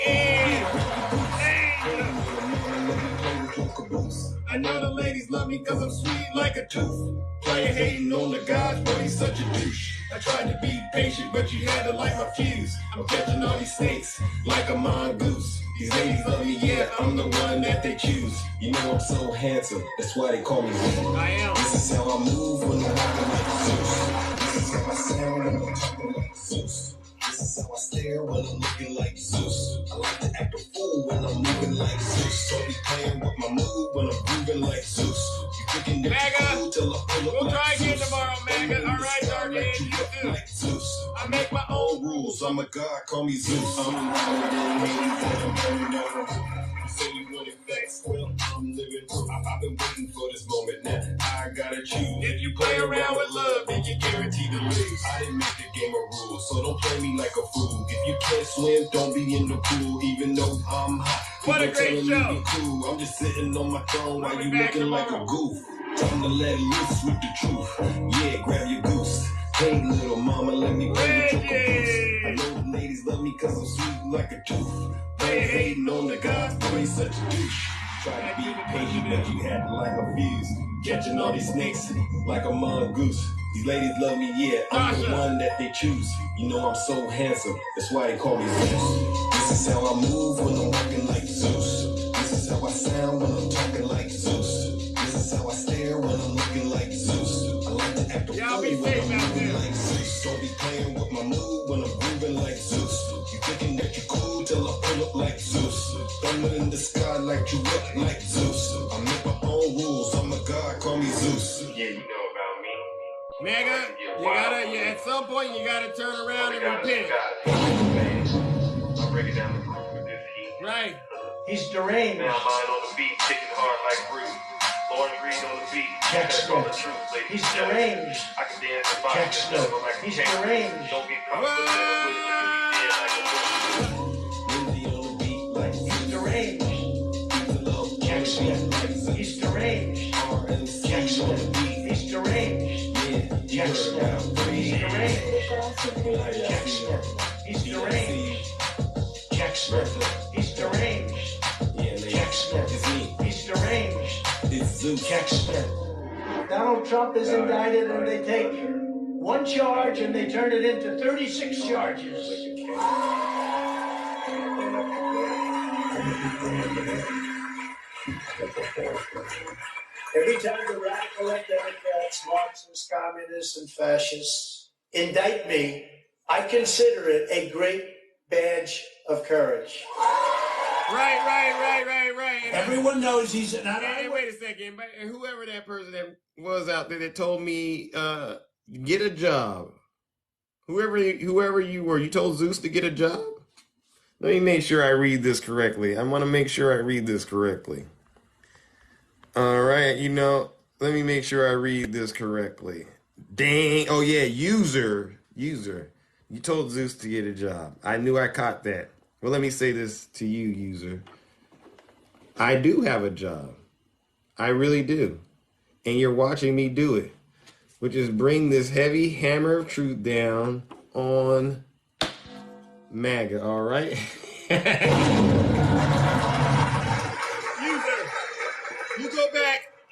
I know the ladies love me cause I'm sweet like a tooth. Player hating on the gods, but he's such a douche. I tried to be patient, but you had to light my fuse. I'm catching all these snakes like a mongoose. These ladies love me, yeah, I'm the one that they choose. You know I'm so handsome, that's why they call me Zeus. I am. This is how I move when I'm walking like Zeus. This is how I sound when I'm talking like Zeus. This is how I stare when I'm looking like Zeus. I like to act a fool when I'm moving like Zeus. Don't be playing with my mood when I'm grooving like Zeus. You thinking that you cool till I pull up. We'll try again tomorrow, Maga. All right, Darby, you too. Like Zeus. I make my own rules. I'm a god, call me Zeus. I'm louder than Hades and I'm burning down the roof. You say you want it facts, well, I'm living proof. I've been waiting for this moment now. I gotta choose. If you play around with love, then you're guaranteed to lose. I didn't make the game a rule, so don't play me like a fool. If you can't swim, don't be in the pool, even though I'm hot. What a great show. Cool. I'm just sitting on my throne while you looking like a goof. Time to let loose with the truth. Yeah, grab your goose. Hey, little mama, let me play with your caboose. I know the ladies love me cause I'm sweet like a tooth. They hating on the gods, boy, he's such a douche. Try to be patient, but you had to light my fuse. Catching all these snakes like a mongoose. These ladies love me, yeah, I'm the one that they choose. You know I'm so handsome, that's why they call me Zeus. This is how I move when I'm walking like Zeus. This is how I sound when I'm talking like Zeus. This is how I stare when I'm looking like Zeus. I like to act a fool when I'm moving like Zeus. Don't be playing with my mood when I'm grooving like Zeus. You thinking that you cool till I pull up like Zeus. Thunder in the sky like you up like Zeus. I make my own rules, I'm a god, call me Zeus. Yeah, you know about me. Mega, at some point you gotta turn around and repent. I'm ready down the roof with this heat. Right. He's deranged. Now mine on the beat, kicking hard like Bruce. Lauren Reed on the beat. Check Smith. He's deranged. I can dance and box. Check Smith. He's deranged. Don't get comfortable with it. He's deranged. Check Smith. He's deranged. Check Smith. He's deranged. Check Smith. He's deranged. Check Smith. He's deranged. Check Smith. He's deranged. Check Smith. He's deranged. Check Smith. Donald Trump is indicted and they take one charge and they turn it into 36 charges. Every time the radical left Democrats, Marxists, communists, and fascists indict me, I consider it a great badge of courage. Right. Everyone knows he's not. Hey, wait a second. But whoever that person that was out there that told me, get a job. Whoever you were, you told Zeus to get a job? Let me make sure I read this correctly. I want to make sure I read this correctly. All right, let me make sure I read this correctly. Dang. Oh, yeah, user. You told Zeus to get a job. I knew I caught that. Well, let me say this to you, user. I do have a job. I really do. And you're watching me do it, which is bring this heavy hammer of truth down on MAGA, all right?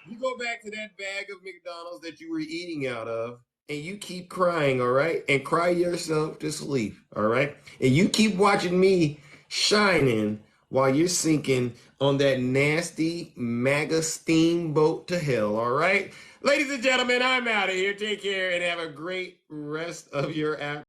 You go back to that bag of McDonald's that you were eating out of, and you keep crying, all right? And cry yourself to sleep, all right? And you keep watching me shining while you're sinking on that nasty MAGA steamboat to hell, all right? Ladies and gentlemen, I'm out of here. Take care and have a great rest of your afternoon.